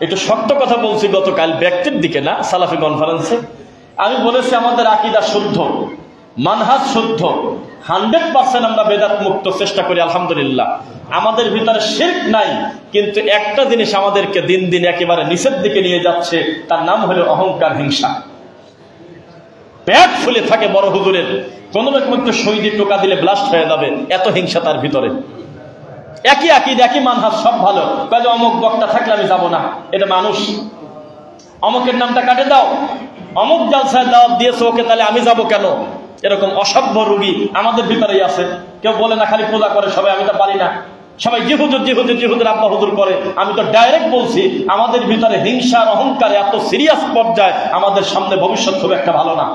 একটু শক্ত কথা বলছি গতকাল, ব্যক্তির দিকে না, সালাফি কনফারেন্সে আমি বলেছি আমাদের আকীদা শুদ্ধ, মানহাজ শুদ্ধ, 100% আমরা বেদাত মুক্ত চেষ্টা করি আলহামদুলিল্লাহ। আমাদের ভিতরে শিরক নাই, কিন্তু একটা জিনিস আমাদেরকে দিন দিন একেবারে নিচের দিকে নিয়ে যাচ্ছে, তার নাম হলো অহংকার, হিংসা। পেট ফুলে থাকে বড় হুজুরের, কোন রকম একটু শহীদি টোকা দিলে ব্লাস্ট হয়ে যাবে, এত হিংসা তার ভিতরে। একই আকীদা, একই মানহাজ, সব ভালো, কাজে অমুক বক্তা থাকলে আমি যাব না, এটা মানুষ। অমুকের নামটা কাটে দাও, অমুক জালসায় দাওয়াত দিয়েছে ওকে, তাহলে আমি যাব কেন? এরকম অসভ্য রোগী আমাদের ভিতরেই আছে। কেউ বলে না খালি পূজা করে সবাই, আমি তো পারি না, সবাই জি হুজুর জি হুজুর জি হুজুর আব্বা হুজুর করে। আমি তো ডাইরেক্ট বলছি আমাদের ভিতরে হিংসার অহংকার এত সিরিয়াস পর্যায়ে, আমাদের সামনে ভবিষ্যৎ খুব একটা ভালো না।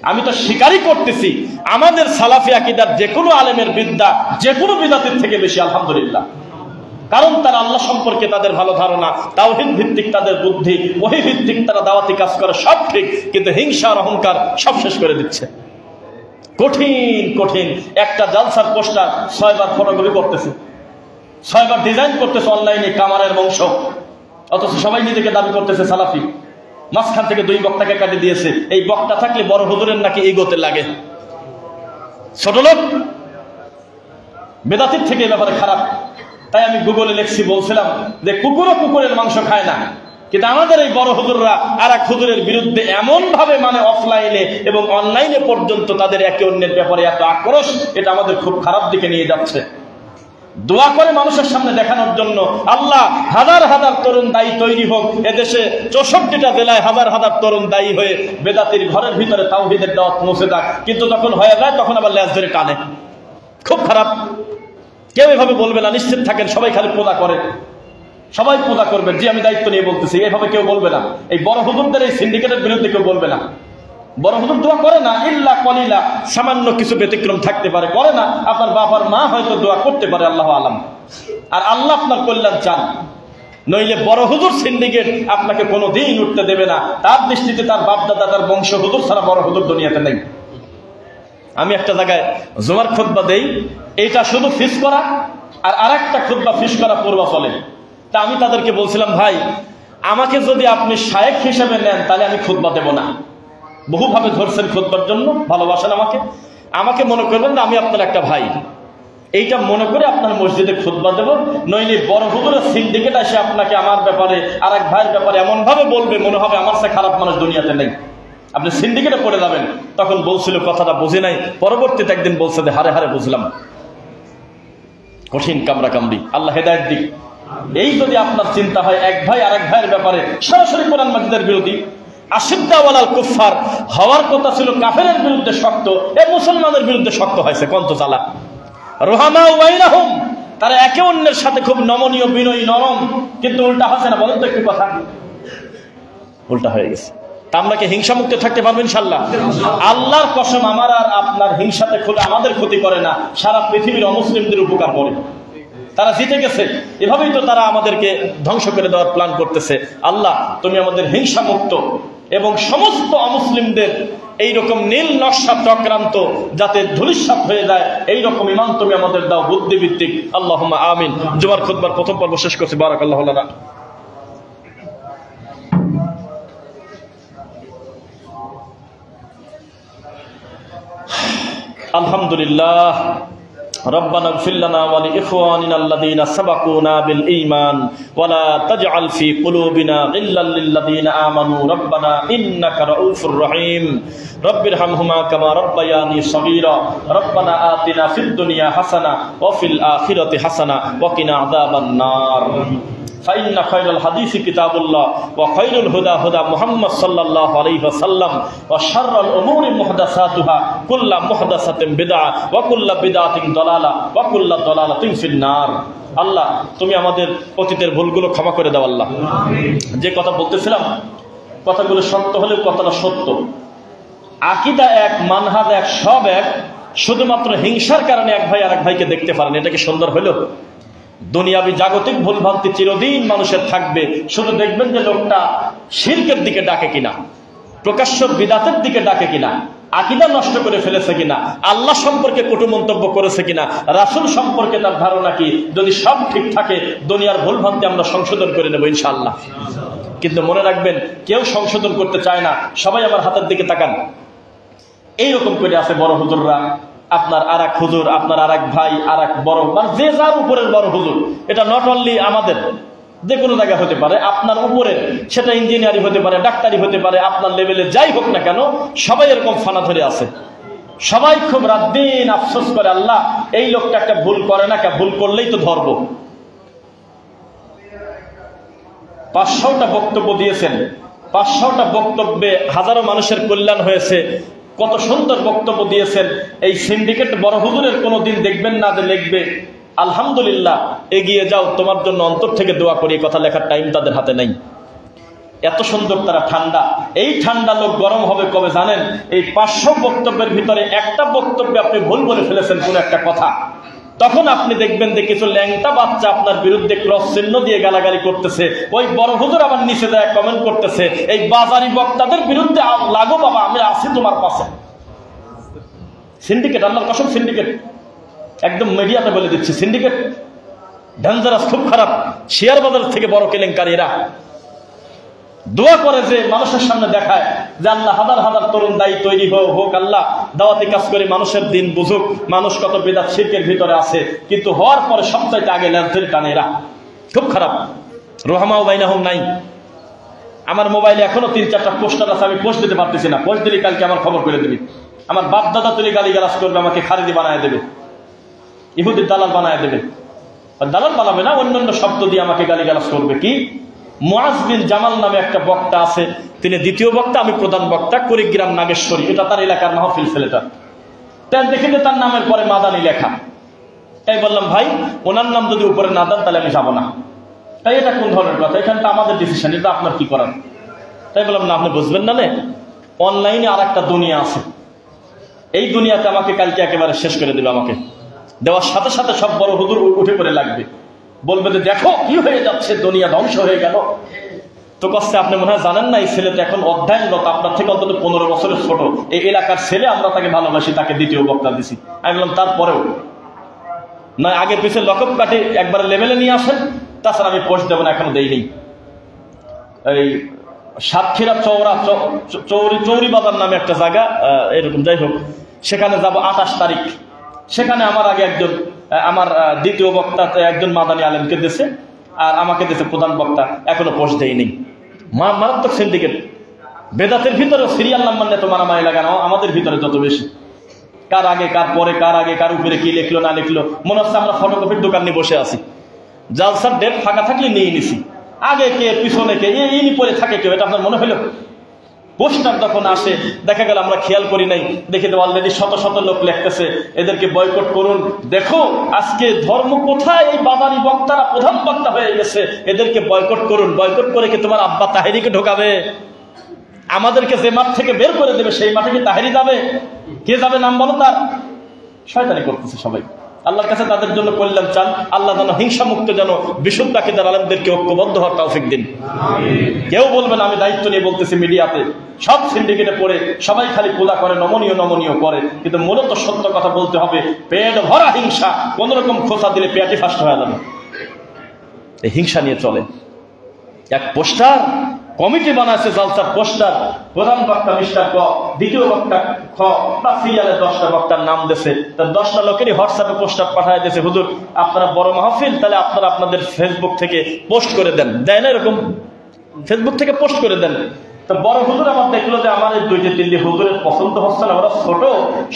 আমি তো স্বীকারই করতেছি আমাদের সালাফি আকীদার যে কোনো আলেমের বিদ্যা যে কোনো বিদাতের থেকে বেশি আলহামদুলিল্লাহ, কারণ তারা আল্লাহ সম্পর্কে তাদের ভালো ধারণা, তাওহীদ ভিত্তিক তাদের বুদ্ধি, ওহী ভিত্তিক তারা দাওয়াতি কাজ করে, সব ঠিক, কিন্তু হিংসা আর অহংকার সব শেষ করে দিচ্ছে। কঠিন কঠিন একটা জালসার পোস্টার 6 বার ফটোকপি করতেছে, 6 বার ডিজাইন করতেছে অনলাইনে, কামারের বংশ, অথচ সবাই নিজেকে দাবি করতেছে সালাফি। মাঝখান থেকে 2 বক্তাকে কাটে দিয়েছে, এই বক্তা থাকলে বড় হুজুরের নাকি এগোতে লাগে। ছোট লোক বেদাতির থেকে এই ব্যাপারে খারাপ। তাই আমি গুগলে লিখছি, বলছিলাম যে কুকুরও কুকুরের মাংস খায় না, কিন্তু আমাদের এই বড় হুজুররা আর এক হুজুরের বিরুদ্ধে এমন ভাবে, মানে অফলাইনে এবং অনলাইনে পর্যন্ত তাদের একে অন্যের ব্যাপারে এত আক্রোশ, এটা আমাদের খুব খারাপ দিকে নিয়ে যাচ্ছে। দোয়া করে মানুষের সামনে দেখানোর জন্য, আল্লাহ হাজার হাজার তরুণ দায়ী তৈরি হোক, এদেশে 64টা জেলায় হাজার হাজার তরুণ দায়ী হয়ে বেদাতির ঘরের ভিতরে তাওহীদের দাওয়াত পৌঁছে যাক, কিন্তু তখন হয়ে যায় তখন আবার লেজ ধরে টানে, খুব খারাপ। কেউ এভাবে বলবে না, নিশ্চিত থাকেন, সবাই খালি পূজা করে, সবাই পূজা করবেন, জি আমি দায়িত্ব নিয়ে বলতেছি, এভাবে কেউ বলবে না। এই বড় হুজুরদের এই সিন্ডিকেটের বিরুদ্ধে কেউ বলবে না। বড় হুজুর দোয়া করে না, ইল্লা কলিলা, সামান্য কিছু ব্যতিক্রম থাকতে পারে, করে না। আপনার বাবার মা হয়তো দোয়া করতে পারে, আল্লাহ আলাম, আর আল্লাহ আপনার কল্যাণ চান, নইলে বড় হুজুর সিন্ডিকেট আপনাকে কোনোদিন উঠতে দেবে না। তার দৃষ্টিতে তার বাপ দাদা, তার বংশ হুজুর ছাড়া বড় হুজুর দুনিয়াতে নেই। আমি একটা জায়গায় জুমার খুতবা দেই, এইটা শুধু ফিস করা, আর আরেকটা খুতবা ফিস করা পূর্বাচলে। তা আমি তাদেরকে বলছিলাম, ভাই আমাকে যদি আপনি শায়েখ হিসেবে নেন তাহলে আমি খুতবা দেব না। বহুভাবে ধরছেন খুতবার জন্য, ভালোবাসেন আমাকে, আমাকে মনে করবেন না আমি আপনার একটা ভাই, এইটা মনে করে আপনার মসজিদে খুতবা দেব। নইলে বড় হুজুরের সিন্ডিকেট এসে আপনাকে আমার ব্যাপারে, আর এক ভাইয়ের ব্যাপারে এমন ভাবে বলবে, মনে হবে আমার সে খারাপ মানুষ দুনিয়াতে নেই, আপনি সিন্ডিকেটে পড়ে যাবেন। তখন বলছিল কথাটা বুঝে নাই, পরবর্তীতে একদিন বলছে যে হারে হারে বুঝলাম। কঠিন কামড়া কামড়ি, আল্লাহ হেদায়েত দিক। এই যদি আপনার চিন্তা হয় এক ভাই আর এক ভাইয়ের ব্যাপারে সরাসরি কোরআন মাজিদের বিরোধী, আশিদ্দাউ আলাল কুফফার হওয়ার কথা ছিল কাফেরের বিরুদ্ধে শক্ত, এ মুসলমানের বিরুদ্ধে শক্ত হয়েছে, কন্ত চালা। রুহামাউ বাইনাহুম, তারা একে অন্যের সাথে খুব নমনীয়, বিনয়ী, নরম, কিন্তু উল্টা হচ্ছে না। বলেন তো একটু কথা, উল্টা হয়ে গেছে। তা আমরা কি হিংসা মুক্ত থাকতে পারবো ইনশাআল্লাহ? আল্লাহর কসম, আমার আর আপনার হিংসাতে আমাদের ক্ষতি করে না, সারা পৃথিবীর অমুসলিমদের উপকার করে। তারা জিতে গেছে, এভাবেই তো তারা আমাদেরকে ধ্বংস করে দেওয়ার প্ল্যান করতেছে। আল্লাহ তুমি আমাদের হিংসা মুক্ত এবং সমস্ত অমুসলিমদের এইরকম নীল নকশা চক্রান্ত যাতে ধূলিসাৎ হয়ে যায়, এইরকম ইমান তুমি আমাদের দাও, বুদ্ধিভিত্তিক। আল্লাহুম্মা আমিন। জুমার খুতবার প্রথম পর্ব শেষ করছি। বারাকাল্লাহু লানা। আলহামদুলিল্লাহ। ربنا اغفر لنا ولإخواننا الذين سبقونا بالإيمان ولا تجعل في قلوبنا غلا للذين آمنوا ربنا إنك رؤوف رحيم رب ارحمهما كما ربياني صغيرا ربنا آتنا في الدنيا حسنة وفي الآخرة حسنة وقنا عذاب النار فإن خير الحديث كتاب الله وخير الهدى هدى محمد صلى الله عليه وسلم وشر الأمور محدثاتها كل محدثة بدعة وكل بدعة ضلالة وكل ضلالة في النار। আল্লাহ তুমি আমাদের অতীতের ভুলগুলো ক্ষমা করে দাও আল্লাহ। যে কথা বলতেছিলাম কথাগুলো সত্য হলেও কথাটা সত্য, আকীদা এক, মানহাজ এক, সব এক, শুধুমাত্র হিংসার কারণে এক ভাই আরেক ভাইকে দেখতে পারেন। এটা কি সুন্দর হলো? দুনিয়াবি জাগতিক ভুলভ্রান্তি চিরদিন মানুষের থাকবে, শুধু দেখবেন যে লোকটা শিরকের দিকে ডাকে কিনা, প্রকাশ্য বিদাতের দিকে ডাকে কিনা, আকীদা নষ্ট করে ফেলেছে কিনা, আল্লাহ সম্পর্কে কটু মন্তব্য করেছে কিনা, রাসূল সম্পর্কে তার ধারণা কি। যদি সব ঠিক থাকে দুনিয়ার ভুলভ্রান্তি আমরা সংশোধন করে নেব ইনশাআল্লাহ। কিন্তু মনে রাখবেন কেউ সংশোধন করতে চায় না, সবাই আমার হাতের দিকে তাকান। এইরকম করে আছে বড় হুজুররা, আপনার আর এক হুজুর, আপনার আর এক ভাই, আর এক বড়, মানে যে যার উপরের বড় হুজুর। এটা নট অনলি আমাদের, যে কোনো জায়গায় হতে পারে, আপনার উপরের, সেটা ইঞ্জিনিয়ারিং হতে পারে, ডাক্তারি হতে পারে, আপনার লেভেলে যাই হোক না কেন, সবাই এরকম ফানা ধরে আছে। সবাই খুব রাত দিন আফসোস করে, আল্লাহ এই লোকটা একটা ভুল করে না, ভুল করলেই তো ধরব। 500টা বক্তব্য দিয়েছেন, 500টা বক্তব্যে হাজারো মানুষের কল্যাণ হয়েছে, কত সুন্দর বক্তব্য দিয়েছেন। এই সিন্ডিকেট বড় হুজুরের কোনোদিন দেখবেন না যে লিখবে আলহামদুলিল্লাহ এগিয়ে যাও, তোমার জন্য অন্তর থেকে দোয়া করি, কথা লেখার টাইম তাদের হাতে নাই। এত সুন্দর তারা ঠান্ডা। এই ঠান্ডা লোক গরম হবে কবে জানেন? এই 500 বক্তব্যের ভিতরে একটা বক্তব্যে আপনি ভুল বলে ফেলেছেন কোন একটা কথা, তখন আপনি দেখবেন যে কিছু ল্যাংটা বাচ্চা আপনার বিরুদ্ধে ক্রস চিহ্ন দিয়ে গালাগালি করতেছে। ওই বড় হুজুর আবার নিচে যায় কমেন্ট করতেছে, এই বাজারি বক্তাদের বিরুদ্ধে লাগো বাবা, আমি আছি তোমার পাশে। সিন্ডিকেট, আল্লাহর কসম সিন্ডিকেট, একদম মিডিয়াতে বলে দিচ্ছি, সিন্ডিকেট ডেঞ্জারাস, খুব খারাপ। শেয়ার বাজার থেকে বড় কেলেঙ্কারীরা দোয়া করে যে মানুষের সামনে দেখায় যে আল্লাহ হাজার হাজার তরুণ দায়ী তৈরি হোক, আল্লাহ দাওয়াতি কাজ করে মানুষের দিন বুঝুক, মানুষ কত বিদআত শিরকের ভিতরে আছে, কিন্তু হওয়ার পরে সবচাইতে আগে ল্যান্সের টানেরা। খুব খারাপ। রহমাও বাইনাহুম নাই। আমার মোবাইলে এখনো 3-4টা পোস্টার আছে, আমি পোস্ট দিতে পারতেছি না। পোস্ট দিলে কালকে আমার খবর করে দিবি, আমার বাপ দাদা তুলি গালিগালাজ করবে, আমাকে খারিজি বানায় দেবে, ইহুদির দালাল বানায় দেবে। দালাল বানাবে না, অন্যান্য শব্দ দিয়ে আমাকে গালিগালাজ করবে। কি মুআজ বিন জামাল নামে একটা বক্তা আছে, তিনি দ্বিতীয় বক্তা, আমি প্রধান বক্তা, কুড়িগ্রাম নাগেশ্বরী, এটা তার এলাকার মাহফিল ছেলেটা। তাই দেখি যে তার নামের পরে মাদানি লেখা। তাই বললাম ভাই ওনার নাম যদি উপরে না দেন তাহলে আমি যাবো না। তাই এটা কোন ধরনের কথা? এখানটা আমাদের ডিসিশন, এটা আপনার কি করার। তাই বললাম না, আপনি বুঝবেন না। অনলাইনে আর একটা দুনিয়া আছে, এই দুনিয়াতে আমাকে কালকে একেবারে শেষ করে দেবে। আমাকে দেওয়ার সাথে সাথে সব বড় হুজুর উঠে পড়ে লাগবে, বলবে যে দেখো কি হয়ে যাচ্ছে, দুনিয়া ধ্বংস হয়ে গেল। তো কষ্টে আপনি মনে হয় জানেন না, এই ছেলেটা এখন অধ্যয়নরত, আপনার থেকে অন্তত 15 বছরের ছোট, এই এলাকার ছেলে, আমরা তাকে ভালোবাসি, তাকে দ্বিতীয় বক্তা দিছি। আমি বললাম তারপরেও নয়, আগে পিছিয়ে লকআপ কাটে একবার লেভেলে নিয়ে আসেন, তাছাড়া আমি পোস্ট দেবো না, এখনো দেইনি। এই সাতক্ষীরা চৌরি বাজার নামে একটা জায়গা, এরকম যাই হোক, সেখানে যাব 28 তারিখ। সেখানে আমার আগে একজন, আমার দ্বিতীয় বক্তা একজন মাদানী আলেমকে দিয়েছে, আর আমাকে দিয়েছে প্রধান বক্তা, এখনো পোস্ট দেয়নি। মারাত্মক সিন্ডিকেট। বেদাতের ভিতরে সিরিয়াল নাম্বার নিয়ে তো মারামারি লাগানো, আমাদের ভিতরে যত বেশি, কার আগে কার পরে, কার আগে কার উপরে কি লিখলো না লিখলো, মনে হচ্ছে আমরা ফটোকপির দোকান নিয়ে বসে আছি। জালসার ডেট ফাঁকা থাকলে নিয়ে নিছি, আগে কে পিছনে কে ইনি পরে থাকে কেউ, এটা আপনার মনে হলো? পোস্টার যখন আসে দেখা গেল আমরা খেয়াল করি নাই, দেখে তো অলরেডি শত শত লোক লিখতেছে এদেরকে বয়কট করুন। দেখো আজকে ধর্ম কোথায়, এই বাবারি বক্তারা প্রধান বক্তা হয়ে গেছে, এদেরকে বয়কট করুন। বয়কট করে কি তোমার আব্বা তাহেরিকে ঢোকাবে? আমাদেরকে যে মাঠ থেকে বের করে দেবে সেই মাঠে কি তাহেরি যাবে? কে যাবে নাম বলো তার? শয়তানি করতেছে সবাই। আল্লাহর কাছে তাদের জন্য কল্যাণ চান, আল্লাহ যেন হিংসা মুক্ত, যেন বিশুদ্ধ আকীদার আলেমদেরকে ঐক্যবদ্ধ হওয়ার তৌফিক দিন। কেউ বলবেন আমি দায়িত্ব নিয়ে বলতেছি, মিডিয়াতে সব সিন্ডিকেটে পড়ে সবাই খালি পূজা করে, নমনীয় নমনীয় করে, কিন্তু মূলত সত্য কথা বলতে হবে। পেট ভরা হিংসা, কোন রকম খোঁচা দিলে পেটে ফাস্ট হয়ে যাবে। এই হিংসা নিয়ে চলে। এক পোস্টার কমিটি বানাইছে জালসার পোস্টার, প্রধান বক্তা মিস্টার ক, দ্বিতীয় বক্তা খ, বা সিরিয়ালে 10টা বক্তার নাম দিয়েছে। তার 10টা লোকেরই হোয়াটসঅ্যাপে পোস্টার পাঠায় দিয়েছে, হুজুর আপনারা বড় মাহফিল, তাহলে আপনারা আপনাদের ফেসবুক থেকে পোস্ট করে দেন। দেয় না এরকম? ফেসবুক থেকে পোস্ট করে দেন। তো বড় হুজুর আমার দেখলো যে আমার এই 2-3 হুজুরের পছন্দ হচ্ছে না, ওরা ছোট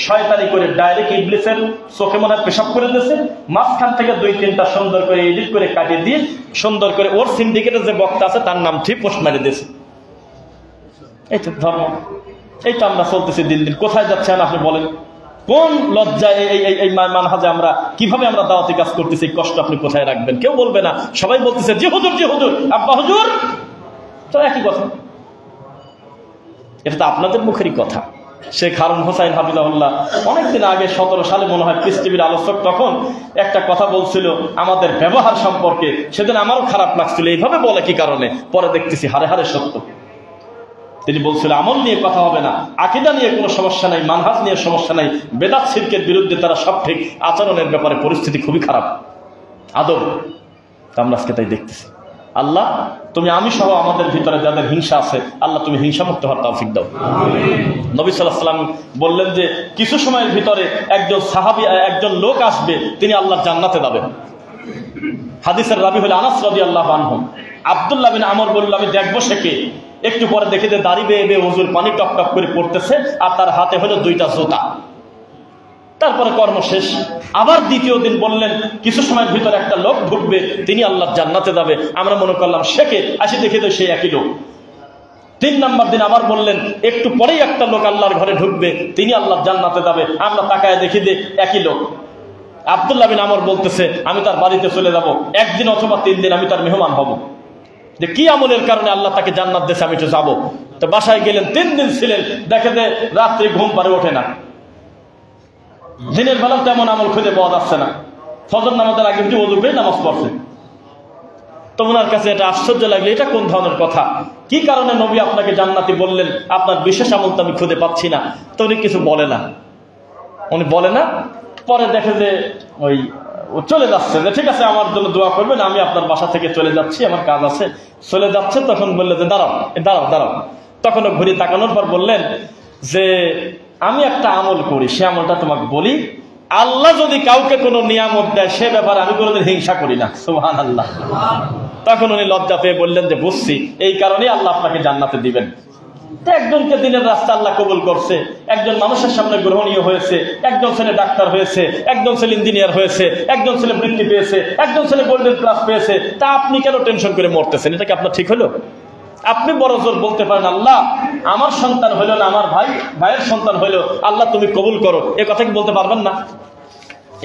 শয়তানি করে ডাইরেক্ট ইবলিসের চোখে মনে পেশাব করে দিয়েছে, মাঝখান থেকে 2-3টা সুন্দর করে এডিট করে কাটিয়ে দিয়ে সুন্দর করে ওর সিন্ডিকেটের যে বক্তা আছে তার নাম ঠিক পোস্ট মারিয়ে দিয়েছে। এই তো ধর্ম, এই তো আমরা চলতেছি দিন দিন। কোথায় যাচ্ছেন আপনি বলেন? কোন লজ্জায় এই মানহাজে আমরা কিভাবে আমরা দাওয়াতি কাজ করতেছি, এই কষ্ট আপনি কোথায় রাখবেন? কেউ বলবে না, সবাই বলতেছে জি হুজুর, জি হুজুর, আব্বা হুজুর। তো একই কথা, এটা তো আপনাদের মুখেরই কথা। শেখ হারুন হোসাইন হাফিজাহুল্লাহ অনেকদিন আগে 17 সালে মনে হয় পিস টিভির আলোচক তখন একটা কথা বলছিল আমাদের ব্যবহার সম্পর্কে। সেদিন আমারও খারাপ লাগছিল, এইভাবে বলে কি কারণে, পরে দেখতেছি হারে হারে সত্য। তিনি বলছিল আমল নিয়ে কথা হবে না, আকীদা নিয়ে কোনো সমস্যা নাই, মানহাজ নিয়ে সমস্যা নাই, বেদাত শিরকের বিরুদ্ধে তারা সব ঠিক, আচরণের ব্যাপারে পরিস্থিতি খুবই খারাপ আদব। আমরা আজকে তাই দেখতেছি। আল্লাহ তুমি আমি সহ আমাদের ভিতরে যাদের হিংসা আছে, আল্লাহ তুমি হিংসামুক্ত হওয়ার তৌফিক দাও। নবী সাল্লাল্লাহু আলাইহি ওয়াসাল্লাম বললেন যে কিছু সময়ের ভিতরে একজন সাহাবী, একজন লোক আসবে, তিনি আল্লাহর জান্নাতে যাবেন। হাদিসের রাবি হলো আনাস রাদিয়াল্লাহু আনহু। আব্দুল্লাহ বিন আমর বলল আমি দেখবো সে কে। একটু পরে দেখে যে দাড়ি বেয়ে বেয়ে ওযুর পানি টপ টপ করে পড়তেছে, আর তার হাতে হলো 2টা জুতা। তারপরে কর্ম শেষ। আবার দ্বিতীয় দিন বললেন কিছু সময়ের ভিতরে একটা লোক ঢুকবে, তিনি আল্লাহর জান্নাতে যাবে। আমরা মনে করলাম সে কে, আসি দেখে তো সেই একই লোক। 3 নম্বর দিন আবার বললেন একটু পরেই একটা লোক আল্লাহর ঘরে ঢুকবে, তিনি আল্লাহর জান্নাতে যাবে। আমরা তাকায় দেখি যে একই লোক। আব্দুল্লাহ বিন আমর বলতেছে আমি তার বাড়িতে চলে যাব, 1 দিন অথবা 3 দিন আমি তার মেহমান হব, যে কি আমলের কারণে আল্লাহ তাকে জান্নাত দিয়েছে, আমি তো যাবো। তো বাসায় গেলেন, 3 দিন ছিলেন, দেখে যে রাত্রে ঘুম পারে ওঠে না, দিনের বেলা তেমন আমল খুঁজে পাওয়া যাচ্ছে না। ফজর নামাজের আগে একটু ওযু করে নামাজ পড়ছে। তো ওনার কাছে এটা আশ্চর্য লাগলো, এটা কোন ধরনের কথা, কি কারণে নবী আপনাকে জান্নাতি বললেন, আপনার বিশেষ আমল তো আমি খুঁজে পাচ্ছি না। তো উনি কিছু বলে না, উনি বলে না। পরে দেখে যে ওই চলে যাচ্ছে, যে ঠিক আছে আমার জন্য দোয়া করবেন, আমি আপনার বাসা থেকে চলে যাচ্ছি, আমার কাজ আছে, চলে যাচ্ছে। তখন বললে যে দাঁড়াও দাঁড়াও দাঁড়াও। তখন ঘুরে তাকানোর পর বললেন যে আমি একটা আমল করি, সে আমলটা তোমাকে বলি। আল্লাহ যদি কাউকে কোনো নিয়ামত দেয় সে ব্যাপারে আমি কোনোদিন হিংসা করি না। সুবহানাল্লাহ। তখন উনি লজ্জা পেয়ে বললেন যে বুঝছি, এই কারণেই আল্লাহ আপনাকে জান্নাতে দিবেন। একজনকে দিনের রাস্তা আল্লাহ কবুল করছে, একজন মানুষের সামনে গ্রহণীয় হয়েছে, একজন ছেলে ডাক্তার হয়েছে, একজন ছেলে ইঞ্জিনিয়ার হয়েছে, একজন ছেলে বৃত্তি পেয়েছে, একজন ছেলে গোল্ডেন ক্লাস পেয়েছে। তা আপনি কেন টেনশন করে মরতেছেন? এটা কি আপনার ঠিক হলো? আপনি বড় জোর বলতে পারেন আল্লাহ আমার সন্তান হইল না, আমার ভাইয়ের সন্তান হইল, আল্লাহ তুমি কবুল করো, এ কথা কি বলতে পারবেন না?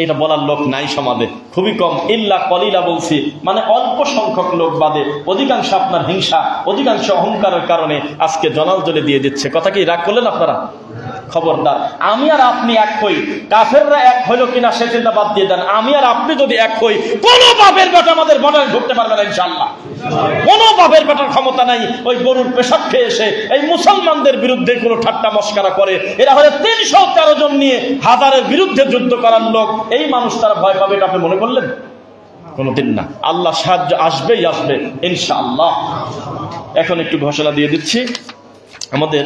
এটা বলার লোক নাই সমাজে, খুবই কম। ইল্লা কলিলা বলছি, মানে অল্প সংখ্যক লোক বাদে অধিকাংশ আপনার হিংসা, অধিকাংশ অহংকারের কারণে আজকে জনাল জ্বলে দিয়ে দিচ্ছে। কথা কি রাগ করলেন আপনারা? খবরদার, আমি আর আপনি এক হই, কাফেররা এক হইল কিনা সে চিন্তা বাদ দিয়ে দেন। আমি আর আপনি যদি এক হই, কোন বাপের বেটা আমাদের বর্ডারে ঢুকতে পারবে না ইনশাআল্লাহ। কোন বাপের বেটার ক্ষমতা নাই ওই গরুর পেশাব খেয়ে এসে এই মুসলমানদের বিরুদ্ধে কোনো ঠাট্টা মস্কারা করে। এরা হলে 313 জন নিয়ে 1000-এর বিরুদ্ধে যুদ্ধ করার লোক। এই মানুষ তারা ভয় পাবে এটা আপনি মনে করলেন? কোনদিন না। আল্লাহ সাহায্য আসবেই আসবে ইনশাআল্লাহ। এখন একটু ঘোষণা দিয়ে দিচ্ছি, আমাদের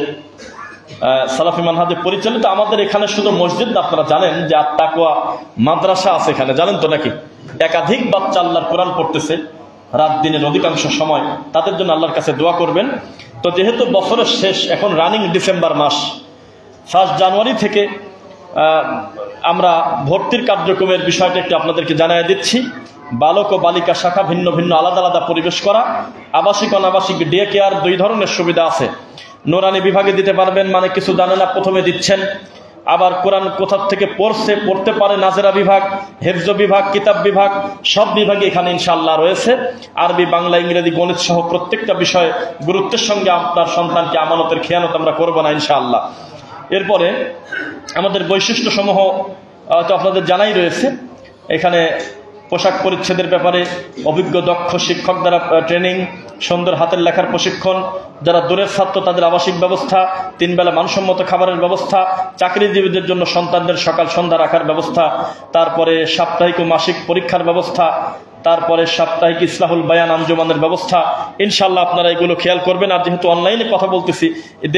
সালাফি মানহাজে পরিচালিত আমাদের এখানে শুধু মসজিদ না, আপনারা জানেন যে আত-তাকওয়া মাদ্রাসা আছে এখানে, জানেন তো নাকি? একাধিক বাচ্চা আল্লাহর কোরআন পড়তেছে রাত দিনের অধিকাংশ সময়, তাদের জন্য আল্লাহর কাছে দোয়া করবেন। তো যেহেতু বছরের শেষ, এখন রানিং ডিসেম্বর মাস, 1 জানুয়ারি থেকে আমরা ভর্তির কার্যক্রমের বিষয়টা একটু আপনাদেরকে জানিয়ে দিচ্ছি। বালক ও বালিকা শাখা ভিন্ন ভিন্ন আলাদা আলাদা পরিবেশ করা, আবাসিক অনাবাসিক ডে কেয়ার 2 ধরনের সুবিধা আছে। নুরানি বিভাগে দিতে পারবেন, মানে কিছু জানে না প্রথমে দিচ্ছেন, আবার কোরআন কোথা থেকে পড়তে পারে নাজেরা বিভাগ, হেফজ বিভাগ, কিতাব বিভাগ, সব বিভাগে এখানে ইনশাআল্লাহ রয়েছে। আরবি, বাংলা, ইংরেজি, গণিত সহ প্রত্যেকটা বিষয়ে গুরুত্বের সঙ্গে আপনার সন্তানকে আমানতের খেয়ানত আমরা করবো না ইনশাআল্লাহ। এরপরে আমাদের বৈশিষ্ট্য সমূহ তো আপনাদের জানাই রয়েছে। এখানে পোশাক পরিচ্ছেদের ব্যাপারে অভিজ্ঞ দক্ষ শিক্ষক দ্বারা ট্রেনিং, সুন্দর হাতের লেখার প্রশিক্ষণ, যারা দূরের ছাত্র তাদের আবাসিক ব্যবস্থা, 3 বেলা মানসম্মত খাবারের ব্যবস্থা, চাকরিজীবীদের জন্য সন্তানদের সকাল সন্ধ্যা রাখার ব্যবস্থা, তারপরে সাপ্তাহিক ও মাসিক পরীক্ষার ব্যবস্থা, তারপরে সাপ্তাহিক ইসলাহুল বায়ান আঞ্জুমানের ব্যবস্থা। ইনশাআল্লাহ আপনারা এগুলো খেয়াল করবেন। আর যেহেতু অনলাইনে কথা বলতেছি,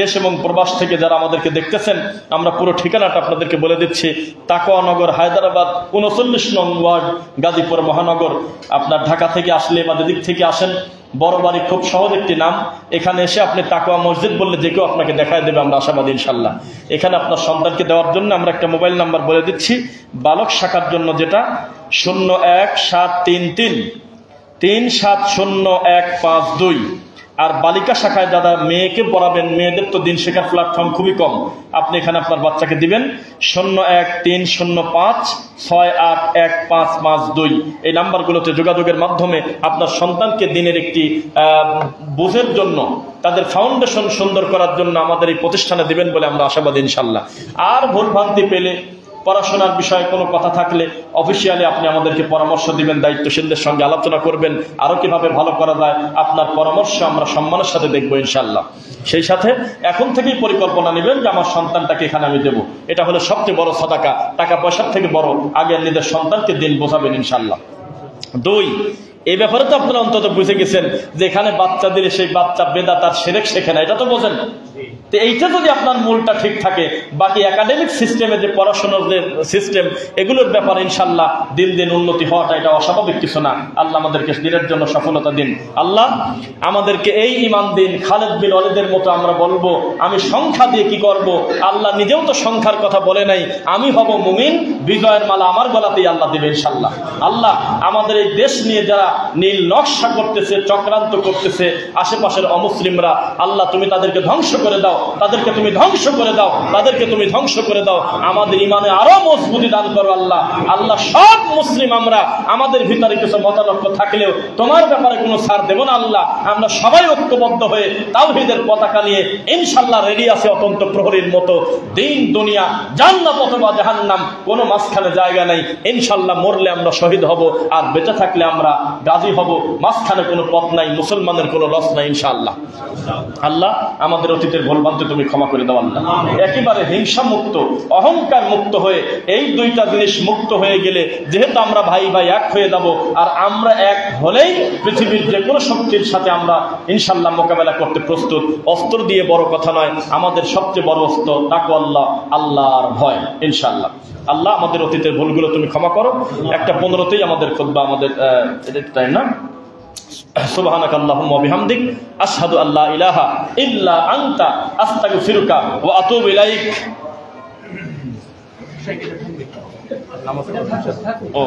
দেশ এবং প্রবাস থেকে যারা আমাদেরকে দেখতেছেন, আমরা পুরো ঠিকানাটা আপনাদেরকে বলে দিচ্ছি। তাকওয়া নগর, হায়দ্রাবাদ, 39 নং ওয়ার্ড, গাজীপুর মহানগর। আপনার ঢাকা থেকে আসলে বা যেদিক থেকে আসেন, বড় বাড়ি খুব সহজ একটি নাম। এখানে এসে আপনি তাকওয়া মসজিদ বললে যে কেউ আপনাকে দেখায় দেবে, আমরা আশাবাদী ইনশাল্লাহ। এখানে আপনার সন্তানকে দেওয়ার জন্য আমরা একটা মোবাইল নাম্বার বলে দিচ্ছি। বালক শাখার জন্য যেটা 01733 3700152, আর বালিকা শাখায় যারা মেয়েকে পড়াবেন, মেয়েদের তো দিন শেখার প্ল্যাটফর্ম খুবই কম, আপনি এখানে আপনার বাচ্চাকে দিবেন 01305681552। এই নাম্বারগুলোতে যোগাযোগের মাধ্যমে আপনার সন্তানকে দিনের একটি বোঝের জন্য, তাদের ফাউন্ডেশন সুন্দর করার জন্য আমাদের এই প্রতিষ্ঠানে দিবেন বলে আমরা আশাবাদী ইনশাল্লাহ। আর ভুলভ্রান্তি পেলে, পড়াশোনার বিষয়ে কোনো কথা থাকলে অফিসিয়ালি আপনি আমাদেরকে পরামর্শ দিবেন, দায়িত্বশীলদের সঙ্গে আলোচনা করবেন, আরো কিভাবে ভালো করা যায় আপনার পরামর্শ আমরা সম্মানের সাথে দেখবো ইনশাল্লাহ। সেই সাথে এখন থেকেই পরিকল্পনা নেবেন যে আমার সন্তানটাকে এখানে আমি দেবো। এটা হলো সবচেয়ে বড় সাদাকা, টাকা পয়সার থেকে বড়। আগে নিজের সন্তানকে দিন বোঝাবেন ইনশাল্লাহ। 2, এই ব্যাপারে তো আপনারা অন্তত বুঝে গেছেন যে এখানে বাচ্চা দিলে সেই বাচ্চা বেদাত আর শিরক শেখে না, এটা তো বোঝেন। তো এইটা যদি আপনার মূলটা ঠিক থাকে, বাকি একাডেমিক সিস্টেমে যে পড়াশোনার যে সিস্টেম, এগুলোর ব্যাপারে ইনশাল্লাহ দিন দিন উন্নতি হওয়াটা এটা অস্বাভাবিক কিছু না। আল্লাহ আমাদেরকে দিনের জন্য সফলতা দিন। আল্লাহ আমাদেরকে এই ঈমান দিন। খালেদ বিন ওয়ালিদের মতো আমরা বলবো আমি সংখ্যা দিয়ে কি করব, আল্লাহ নিজেও তো সংখ্যার কথা বলে নাই, আমি হব মুমিন, বিজয়ের মালা আমার গলাতেই আল্লাহ দেবে ইনশাল্লাহ। আল্লাহ আমাদের এই দেশ নিয়ে যারা নীল নকশা করতেছে, চক্রান্ত করতেছে, আশেপাশের অমুসলিমরা, আল্লাহ তুমি তাদেরকে ধ্বংস করে দাও, তাদেরকে তুমি ধ্বংস করে দাও, তাদেরকে তুমি ধ্বংস করে দাও। আমাদের ইমানে আরো মজবুতি দান করো আল্লাহ। আল্লাহ সব মুসলিম আমরা, আমাদের ভিতরে কিছু মতানৈক্য থাকলেও তোমার ব্যাপারে কোনো ছাড় দেব না আল্লাহ। আমরা সবাই ঐক্যবদ্ধ হয়ে তাওহীদের পতাকা নিয়ে ইনশাল্লাহ রেডি আছে অত্যন্ত প্রহরীর মতো। দিন দুনিয়া, জান্নাত অথবা জাহান্নাম, কোনো মাঝখানে জায়গা নাই। ইনশাল্লাহ মরলে আমরা শহীদ হব, আর বেঁচে থাকলে আমরা গাজী হব। মাঝখানে কোনো পথ নাই, মুসলমানের কোনো লস নাই ইনশাআল্লাহ। আল্লাহ আমাদের অতীতের ভুলভ্রান্তি তুমি ক্ষমা করে দাও আল্লাহ। একেবারে হিংসা মুক্ত, অহংকার মুক্ত হয়ে, এই 2টা জিনিস মুক্ত হয়ে গেলে, যেহেতু আমরা ভাই ভাই এক হয়ে যাব, আর আমরা এক হলেই পৃথিবীর যে কোনো শক্তির সাথে আমরা ইনশাল্লাহ মোকাবেলা করতে প্রস্তুত। অস্ত্র দিয়ে বড় কথা নয়, আমাদের সবচেয়ে বড় অস্ত্র তাকওয়া, আল্লাহর ভয় ইনশাল্লাহ। আল্লাহ আমাদের অতীতের ভুলগুলো তুমি ক্ষমা করো। 1:15 আমাদের খুতবা, আমাদের টাইম না। সুবহানাক আল্লাহুম্মা ওয়া বিহামদিক, আশহাদু আল্লা ইলাহা ইল্লা আনতা, আস্তাগফিরুকা ওয়া আতুবু ইলাইক। ও